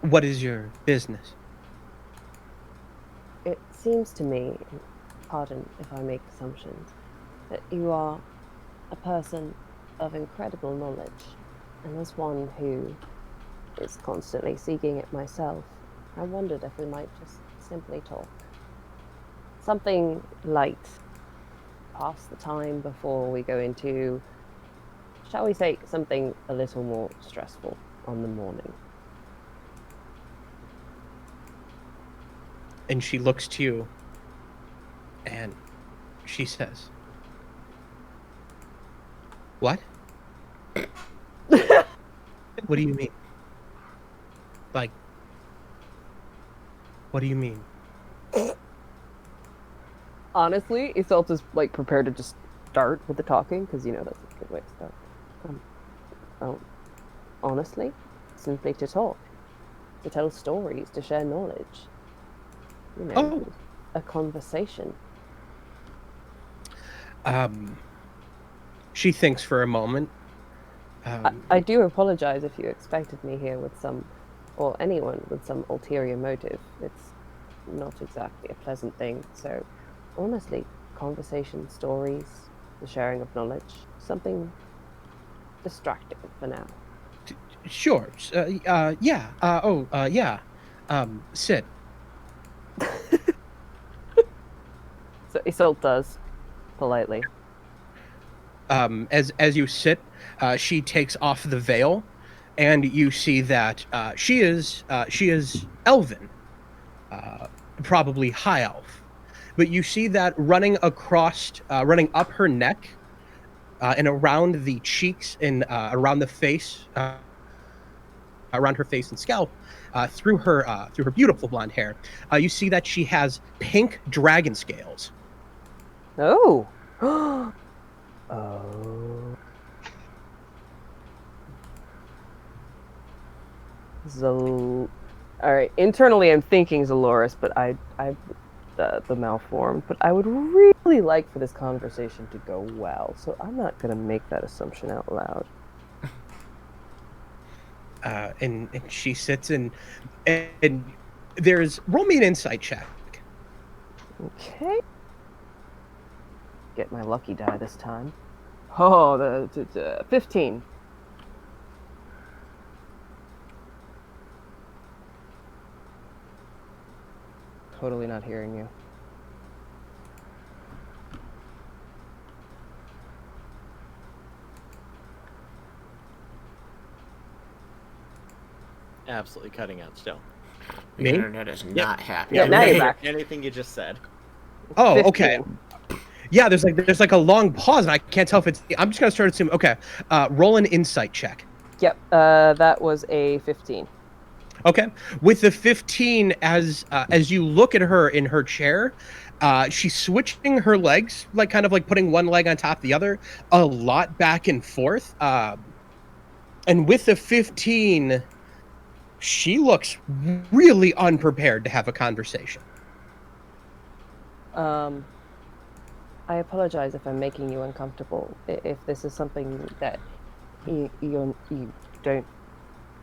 What is your business? It seems to me, pardon if I make assumptions, that you are a person of incredible knowledge, and as one who is constantly seeking it myself, I wondered if we might just simply talk. Something light, pass the time before we go into, shall we say, something a little more stressful on the morning. And she looks to you, and she says, "What? What do you mean? Like, what do you mean?" Honestly, Isolde is like prepared to just start with the talking because that's a good way to start. Honestly, simply to talk, to tell stories, to share knowledge. Oh. A conversation. She thinks for a moment. I do apologize if you expected me here with some, or anyone with some ulterior motive. It's not exactly a pleasant thing. So, honestly, conversation, stories, the sharing of knowledge, something distracting for now. Sure. Yeah. Yeah. Sit. So Isolde does politely. As you sit, she takes off the veil, and you see that she is elven, probably high elf. But you see that running up her neck, and around the cheeks and around the face, around her face and scalp, through her beautiful blonde hair, you see that she has pink dragon scales. Oh. Oh. All right. Internally, I'm thinking Zaloris, but the malformed. But I would really like for this conversation to go well, so I'm not gonna make that assumption out loud. And she sits and there's roll me an insight check. Okay. Get my lucky die this time. Oh, the 15. Totally not hearing you. Absolutely cutting out still. The Me? internet is not happy. Yeah, now you're back. Anything you just said. Oh, 15. okay. Yeah, there's like a long pause, and I can't tell if it's. I'm just gonna start assuming. Okay, roll an insight check. Yep, that was a 15. Okay, with the 15, as you look at her in her chair, she's switching her legs, like kind of like putting one leg on top of the other, a lot back and forth. And with the 15, she looks really unprepared to have a conversation. I apologize if I'm making you uncomfortable. If this is something that you don't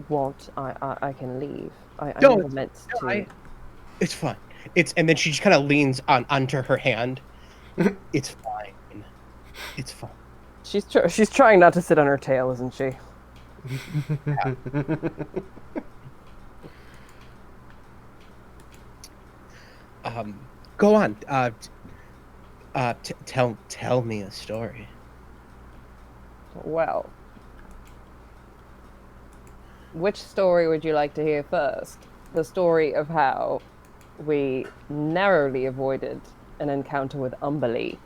want, I can leave. I No, never meant to. It's fine. And then she just kind of leans onto her hand. It's fine. It's fine. She's trying not to sit on her tail, isn't she? Go on. Tell me a story. Well, which story would you like to hear first? The story of how we narrowly avoided an encounter with Umberlee,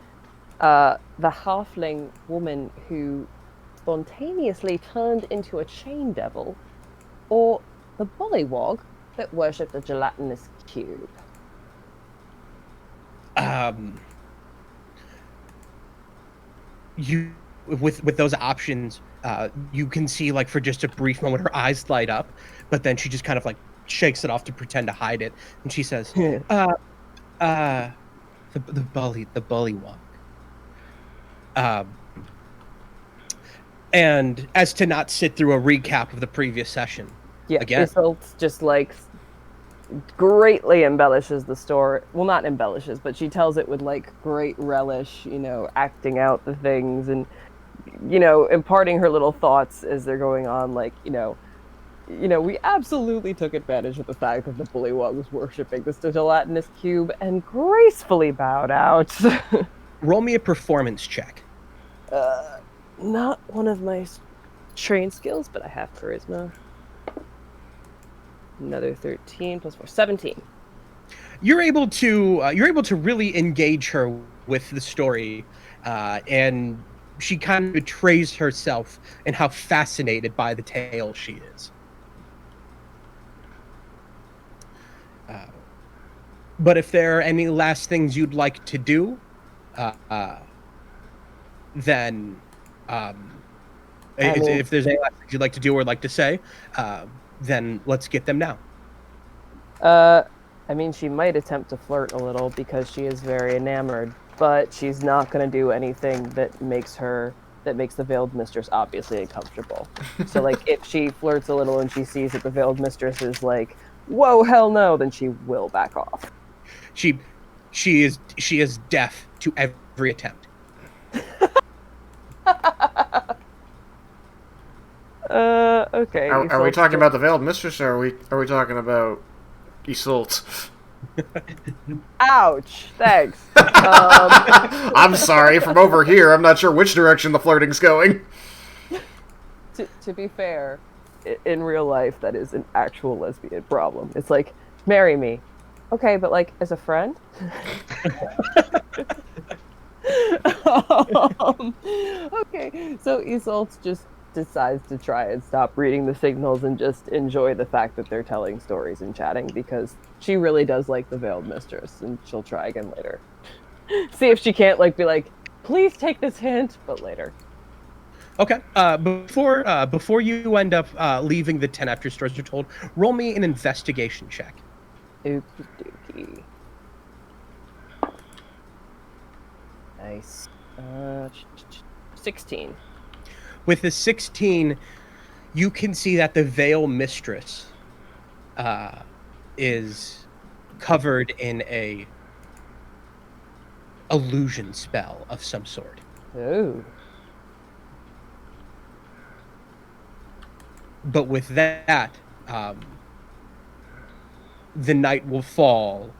the halfling woman who spontaneously turned into a chain devil, or the bullywog that worshipped a gelatinous cube? You with those options, you can see like for just a brief moment her eyes light up, but then she just kind of like shakes it off to pretend to hide it, and she says, the bullywog. And as to not sit through a recap of the previous session, Yeah, again. Isolde just like greatly embellishes the story. Well, not embellishes, but she tells it with like great relish, acting out the things and, imparting her little thoughts as they're going on. Like, we absolutely took advantage of the fact that the bullywog was worshipping this gelatinous cube and gracefully bowed out. Roll me a performance check. Not one of my trained skills, but I have charisma. Another 13 plus 4, 17. You're able to really engage her with the story, and she kind of betrays herself and how fascinated by the tale she is. But if there are any last things you'd like to do, then if there's any last things you'd like to do or like to say, then let's get them now. I mean, she might attempt to flirt a little because she is very enamored, but she's not going to do anything that makes the Veiled Mistress obviously uncomfortable. So, like, if she flirts a little and she sees that the Veiled Mistress is like, whoa, hell no, then she will back off. She is deaf to every attempt. Okay. Are we talking about the Veiled Mistress, or are we talking about Isolde? Ouch! Thanks. I'm sorry, from over here, I'm not sure which direction the flirting's going. To be fair, in real life, that is an actual lesbian problem. It's like, marry me. Okay, but like, as a friend? Okay, so Isolde just decides to try and stop reading the signals and just enjoy the fact that they're telling stories and chatting, because she really does like the Veiled Mistress, and she'll try again later. See if she can't like be like, please take this hint, but later. Okay. Before you end up leaving the 10 after stores are told, roll me an investigation check. Okie dokie. Nice. 16. With the 16, you can see that the Veil Mistress is covered in a illusion spell of some sort. Oh. But with that, the night will fall,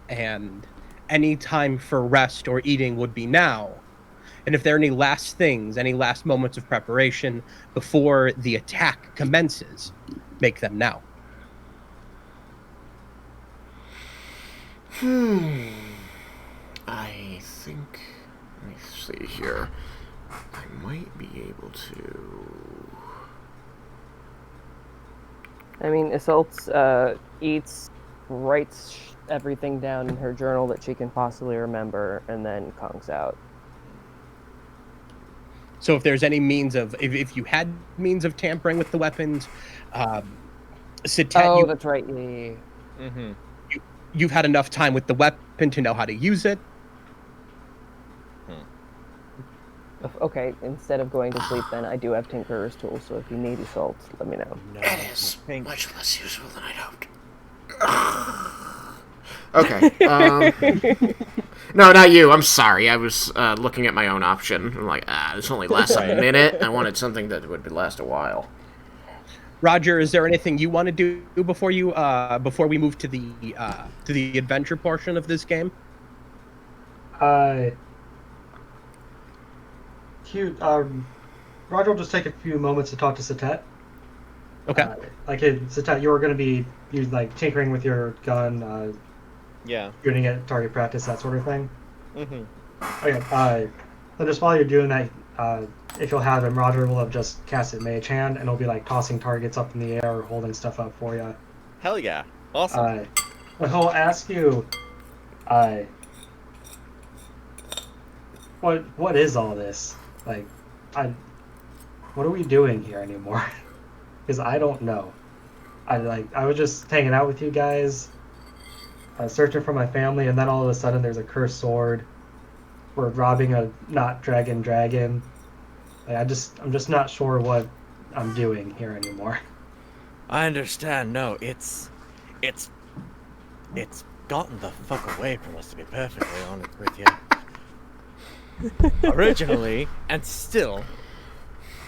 and any time for rest or eating would be now. And if there are any last things, any last moments of preparation before the attack commences, make them now. I think... Let me see here. I might be able to... I mean, Isolde eats, writes everything down in her journal that she can possibly remember, and then conks out. So if there's any means of, if you had means of tampering with the weapons, Sitet, That's right. Yeah. Mm-hmm. you've had enough time with the weapon to know how to use it. Okay, instead of going to sleep, then I do have Tinkerer's tool, so if you need Isolde, let me know. No, It is thank- much less useful than I'd hoped. Okay. No, not you. I'm sorry. I was looking at my own option. I'm like, this only lasts a minute. I wanted something that would last a while. Roger, is there anything you want to do before we move to the adventure portion of this game? Roger will just take a few moments to talk to Sitet. Okay. Sitet, you were going to be tinkering with your gun, Yeah. shooting at target practice, that sort of thing. Mm-hmm. Okay. So just while you're doing that, if you'll have him, Roger will have just casted Mage Hand, and he'll be like tossing targets up in the air or holding stuff up for you. Hell yeah. Awesome. But he'll ask you, what is all this? What are we doing here anymore? Because I don't know. I was just hanging out with you guys, searching for my family, and then all of a sudden there's a cursed sword. We're robbing a not dragon. I'm just not sure what I'm doing here anymore. I understand. No, it's gotten the fuck away from us, to be perfectly honest with you. Originally, and still,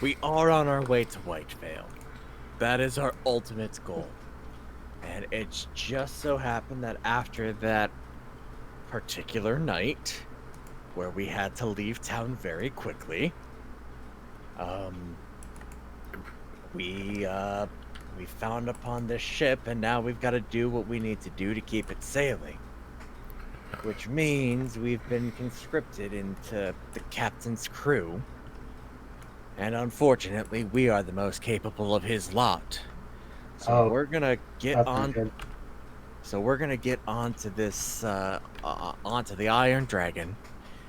we are on our way to Whitevale. That is our ultimate goal. And it's just so happened that after that particular night, where we had to leave town very quickly, we found upon this ship, and now we've got to do what we need to do to keep it sailing. Which means we've been conscripted into the captain's crew. And unfortunately, we are the most capable of his lot. So we're gonna get on. So we're gonna get onto this, onto the Iron Dragon.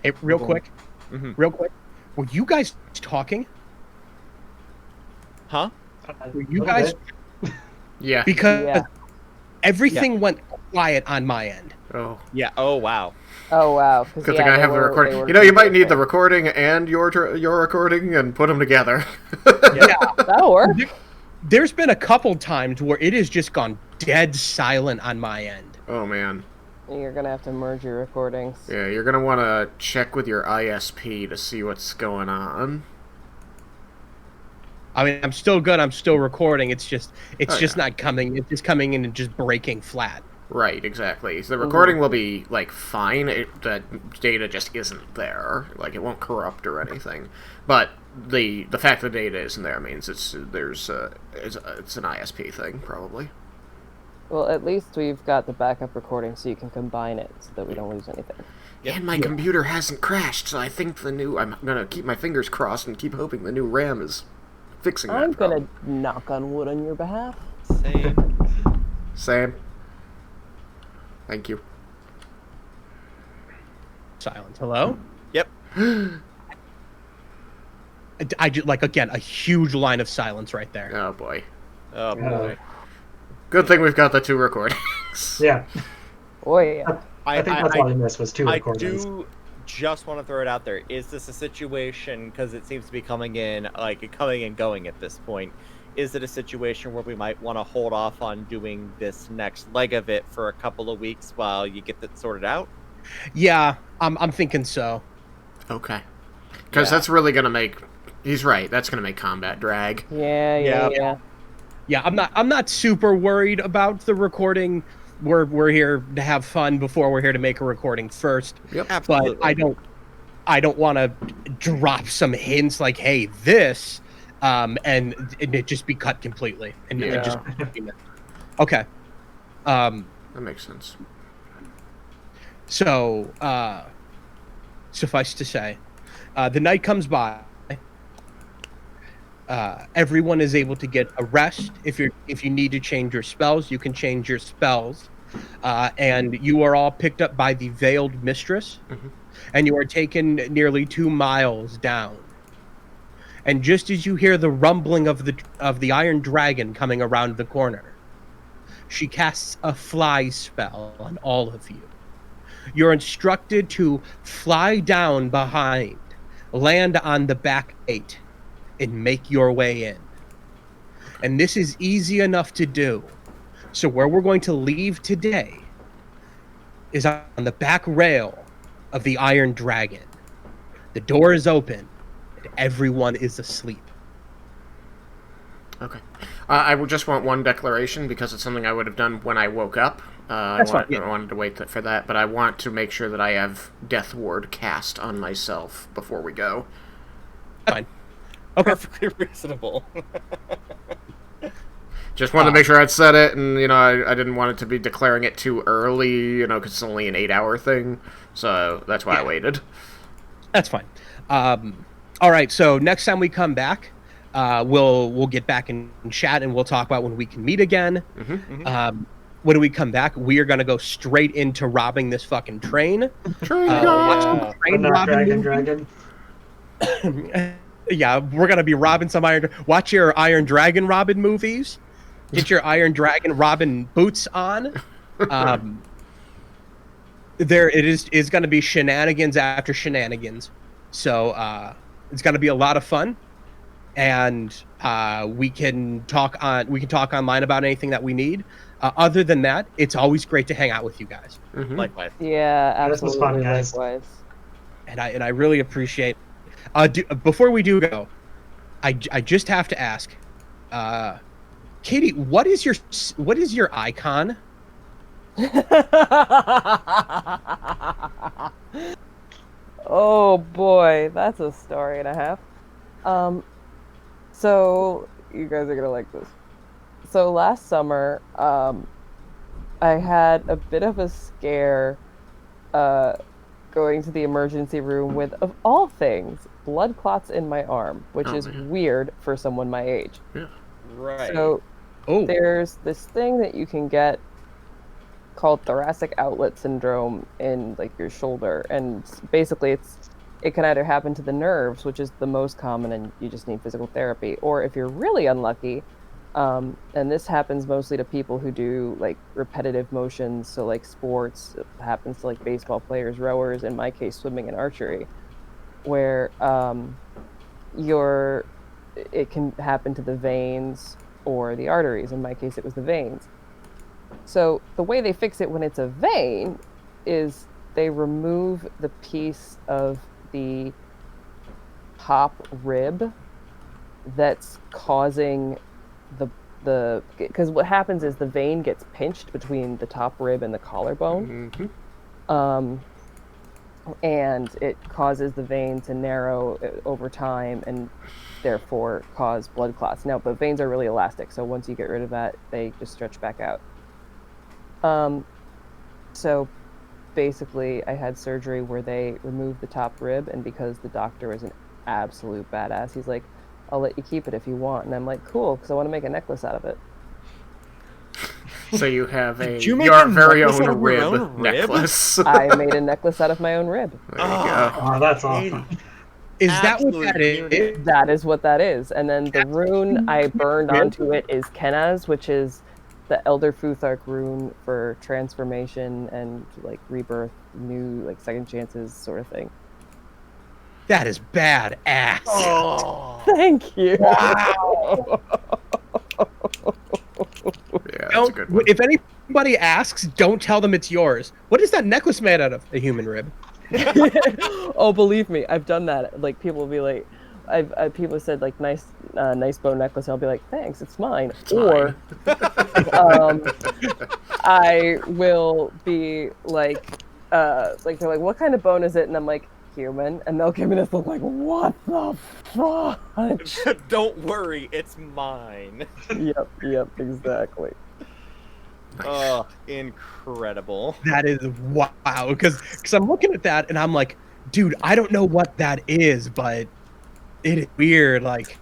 Hey, real quick. Were you guys talking? Huh? Were you guys? Yeah. Because everything went quiet on my end. Oh. Yeah. Oh wow. Oh wow! Good thing I have the recording. You know, you might need the recording and your recording and put them together. Yeah, that'll work. There's been a couple times where it has just gone dead silent on my end. Oh man. You're gonna have to merge your recordings. Yeah, you're gonna want to check with your ISP to see what's going on. I mean, I'm still good. I'm still recording. It's just not coming. It's just coming in and just breaking flat. Right, exactly. So the recording will be, like, fine. The data just isn't there. Like, it won't corrupt or anything. But the fact the data isn't there means it's an ISP thing, probably. Well, at least we've got the backup recording so you can combine it so that we don't lose anything. And my computer hasn't crashed, so I think I'm gonna keep my fingers crossed and keep hoping the new RAM is fixing that I'm problem. gonna knock on wood on your behalf. Same. Thank you. Silent. Hello? Yep. I just, like, again, a huge line of silence right there. Oh, boy. Oh boy. Good thing we've got the 2 recordings. Yeah, Oh yeah. I think that's all I missed was 2 I recordings. do just want to throw it out there. Is this a situation, because it seems to be coming and going at this point, is it a situation where we might want to hold off on doing this next leg of it for a couple of weeks while you get that sorted out? Yeah, I'm thinking so. Okay. Because that's really gonna make... He's right, that's gonna make combat drag. Yeah. Yeah, I'm not super worried about the recording. We're here to have fun before we're here to make a recording first. Yep. Absolutely. But I don't want to drop some hints like, hey, this, and it just be cut completely and just okay. That makes sense. So suffice to say, the night comes by. Everyone is able to get a rest. If you need to change your spells, you can change your spells. And you are all picked up by the Veiled Mistress, and you are taken nearly 2 miles down. And just as you hear the rumbling of the Iron Dragon coming around the corner, she casts a fly spell on all of you. You're instructed to fly down behind, land on the back 8, and make your way in. And this is easy enough to do. So where we're going to leave today is on the back rail of the Iron Dragon. The door is open, and everyone is asleep. Okay. I would just want one declaration because it's something I would have done when I woke up. That's fine, yeah. I wanted to wait for that, but I want to make sure that I have Death Ward cast on myself before we go. Fine. Okay. Perfectly reasonable. Just wanted to make sure I'd said it, and, I didn't want it to be declaring it too early, because it's only an 8-hour thing, so that's why I waited. That's fine. All right, so next time we come back, we'll get back and chat, and we'll talk about when we can meet again. When we come back, we are going to go straight into robbing this fucking train. Watch some train robbing Dragon. Yeah, we're going to be robbing some Watch your Iron Dragon robbing movies. Get your Iron Dragon robbing boots on. There it is going to be shenanigans after shenanigans. So it's going to be a lot of fun. And we can talk online about anything that we need. Other than that, it's always great to hang out with you guys. Likewise. Yeah, absolutely. This was fun, guys. Likewise. And I really appreciate. Before we do go, I just have to ask, Katie, what is your icon? Oh boy, that's a story and a half. So you guys are gonna like this. So last summer, I had a bit of a scare going to the emergency room with, of all things, blood clots in my arm, which is weird for someone my age. Yeah. Right. So there's this thing that you can get called thoracic outlet syndrome in like your shoulder, and basically it can either happen to the nerves, which is the most common and you just need physical therapy, or if you're really unlucky, and this happens mostly to people who do like repetitive motions, so like sports, it happens to like baseball players, rowers, in my case swimming and archery, where it can happen to the veins or the arteries. In my case it was the veins. So the way they fix it when it's a vein is they remove the piece of the top rib that's causing the because what happens is the vein gets pinched between the top rib and the collarbone, and it causes the vein to narrow over time and therefore cause blood clots. Now, but veins are really elastic, so once you get rid of that, they just stretch back out. So basically, I had surgery where they removed the top rib, and because the doctor is an absolute badass, he's like, I'll let you keep it if you want. And I'm like, cool, because I want to make a necklace out of it. So you have you make your a very necklace out own of your rib own rib? necklace. I made a necklace out of my own rib. There you go. Oh, that's awesome. Is that what Absolute that is? unit. That is what that is. And then the rune I burned Rib? onto it is Kenaz, which is the Elder Futhark rune for transformation and like rebirth, new like second chances sort of thing. That is badass. Oh. Thank you. Wow. Yeah, that's a good one. If anybody asks, don't tell them it's yours. What is that necklace made out of? A human rib. Oh, believe me, I've done that. Like people will be like, people said like nice bone necklace. And I'll be like, thanks, it's mine. Or I will be like they're like, what kind of bone is it? And I'm like, human. And they'll give me this look like, what the fuck? Don't worry, it's mine. Yep, exactly. Oh, incredible. That is wow. Because I'm looking at that and I'm like, dude, I don't know what that is, but it is weird. Like,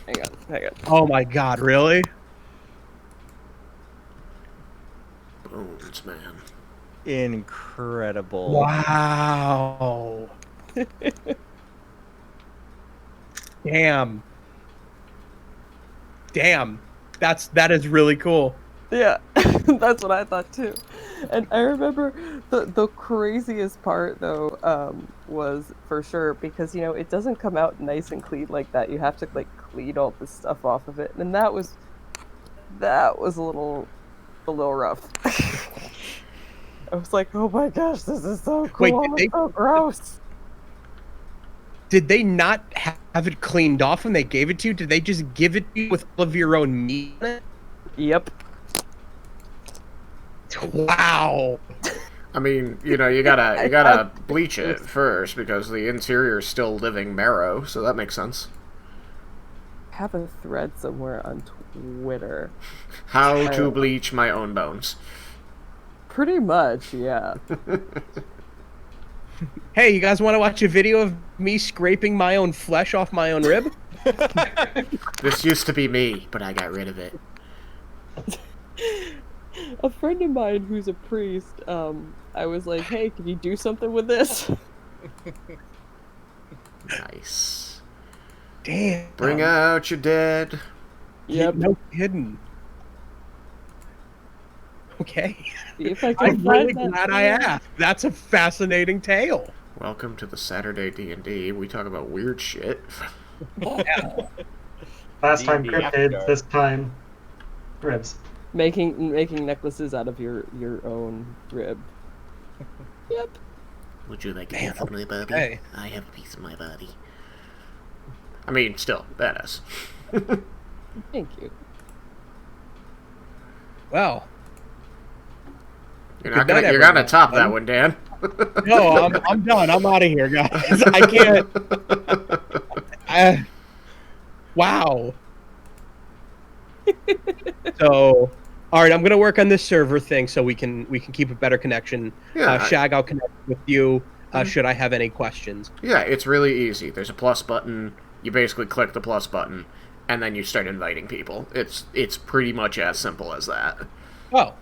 Hang on. oh my god, really? Bones, man. Incredible. Wow. Damn. That is really cool. Yeah, that's what I thought too. And I remember the craziest part though was for sure because it doesn't come out nice and clean like that. You have to like clean all the stuff off of it, and that was a little rough. I was like, oh my gosh, this is so cool. Wait, It's so gross. Did they not have it cleaned off when they gave it to you? Did they just give it to you with all of your own meat in it? Yep. Wow. I mean, you gotta bleach it first because the interior is still living marrow, so that makes sense. I have a thread somewhere on Twitter. How to bleach my own bones. Pretty much, yeah. Hey, you guys want to watch a video of me scraping my own flesh off my own rib? This used to be me, but I got rid of it. A friend of mine who's a priest, I was like, hey, can you do something with this? Nice. Damn. Bring out your dead. Yep. No kidding. Okay. See if I can I'm really find that glad I asked. That's a fascinating tale. Welcome to the Saturday D&D. We talk about weird shit. Last time D&D cryptids, after. this time ribs. Making necklaces out of your own rib. Yep. Would you like a Damn, piece of my body? okay. I have a piece of my body. I mean, still, badass. Thank you. Well, You're Good not night, gonna everyone. top that one, Dan. no, I'm done. I'm out of here, guys. I can't. Wow. So, all right, I'm gonna work on this server thing so we can keep a better connection. Yeah, Shag, I'll connect with you. Should I have any questions? Yeah, it's really easy. There's a plus button. You basically click the plus button, and then you start inviting people. It's pretty much as simple as that. Oh.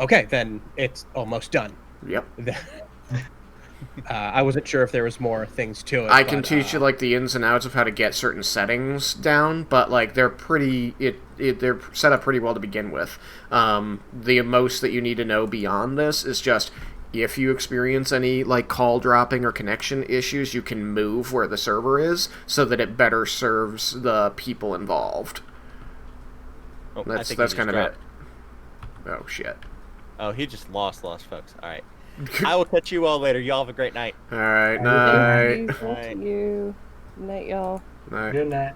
Okay, then it's almost done. Yep. I wasn't sure if there was more things to it. I can but, teach you like the ins and outs of how to get certain settings down, but like they're pretty they're set up pretty well to begin with. The most that you need to know beyond this is just if you experience any like call dropping or connection issues, you can move where the server is so that it better serves the people involved. Oh, I That's think he kind of just it. Oh shit. Oh, he just lost, folks. All right. I will catch you all later. Y'all have a great night. All right, Thank night. you. Thank you. Night, y'all. Night. Good night.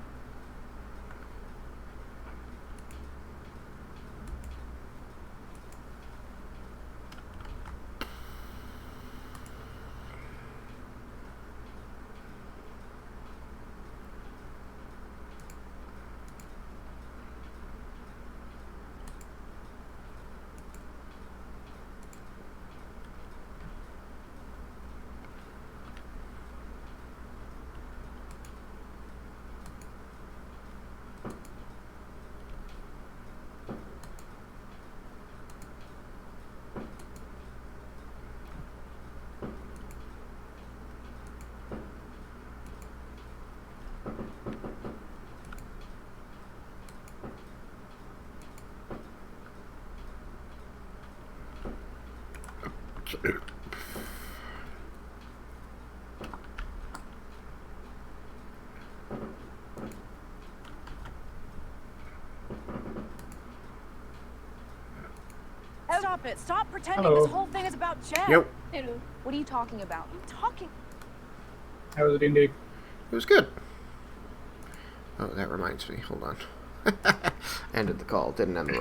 Stop it. Stop pretending Hello. this whole thing is about Jen. Yep. What are you talking about? I'm talking. How was it, indeed? It was good. Oh, that reminds me. Hold on. Ended the call. Didn't end the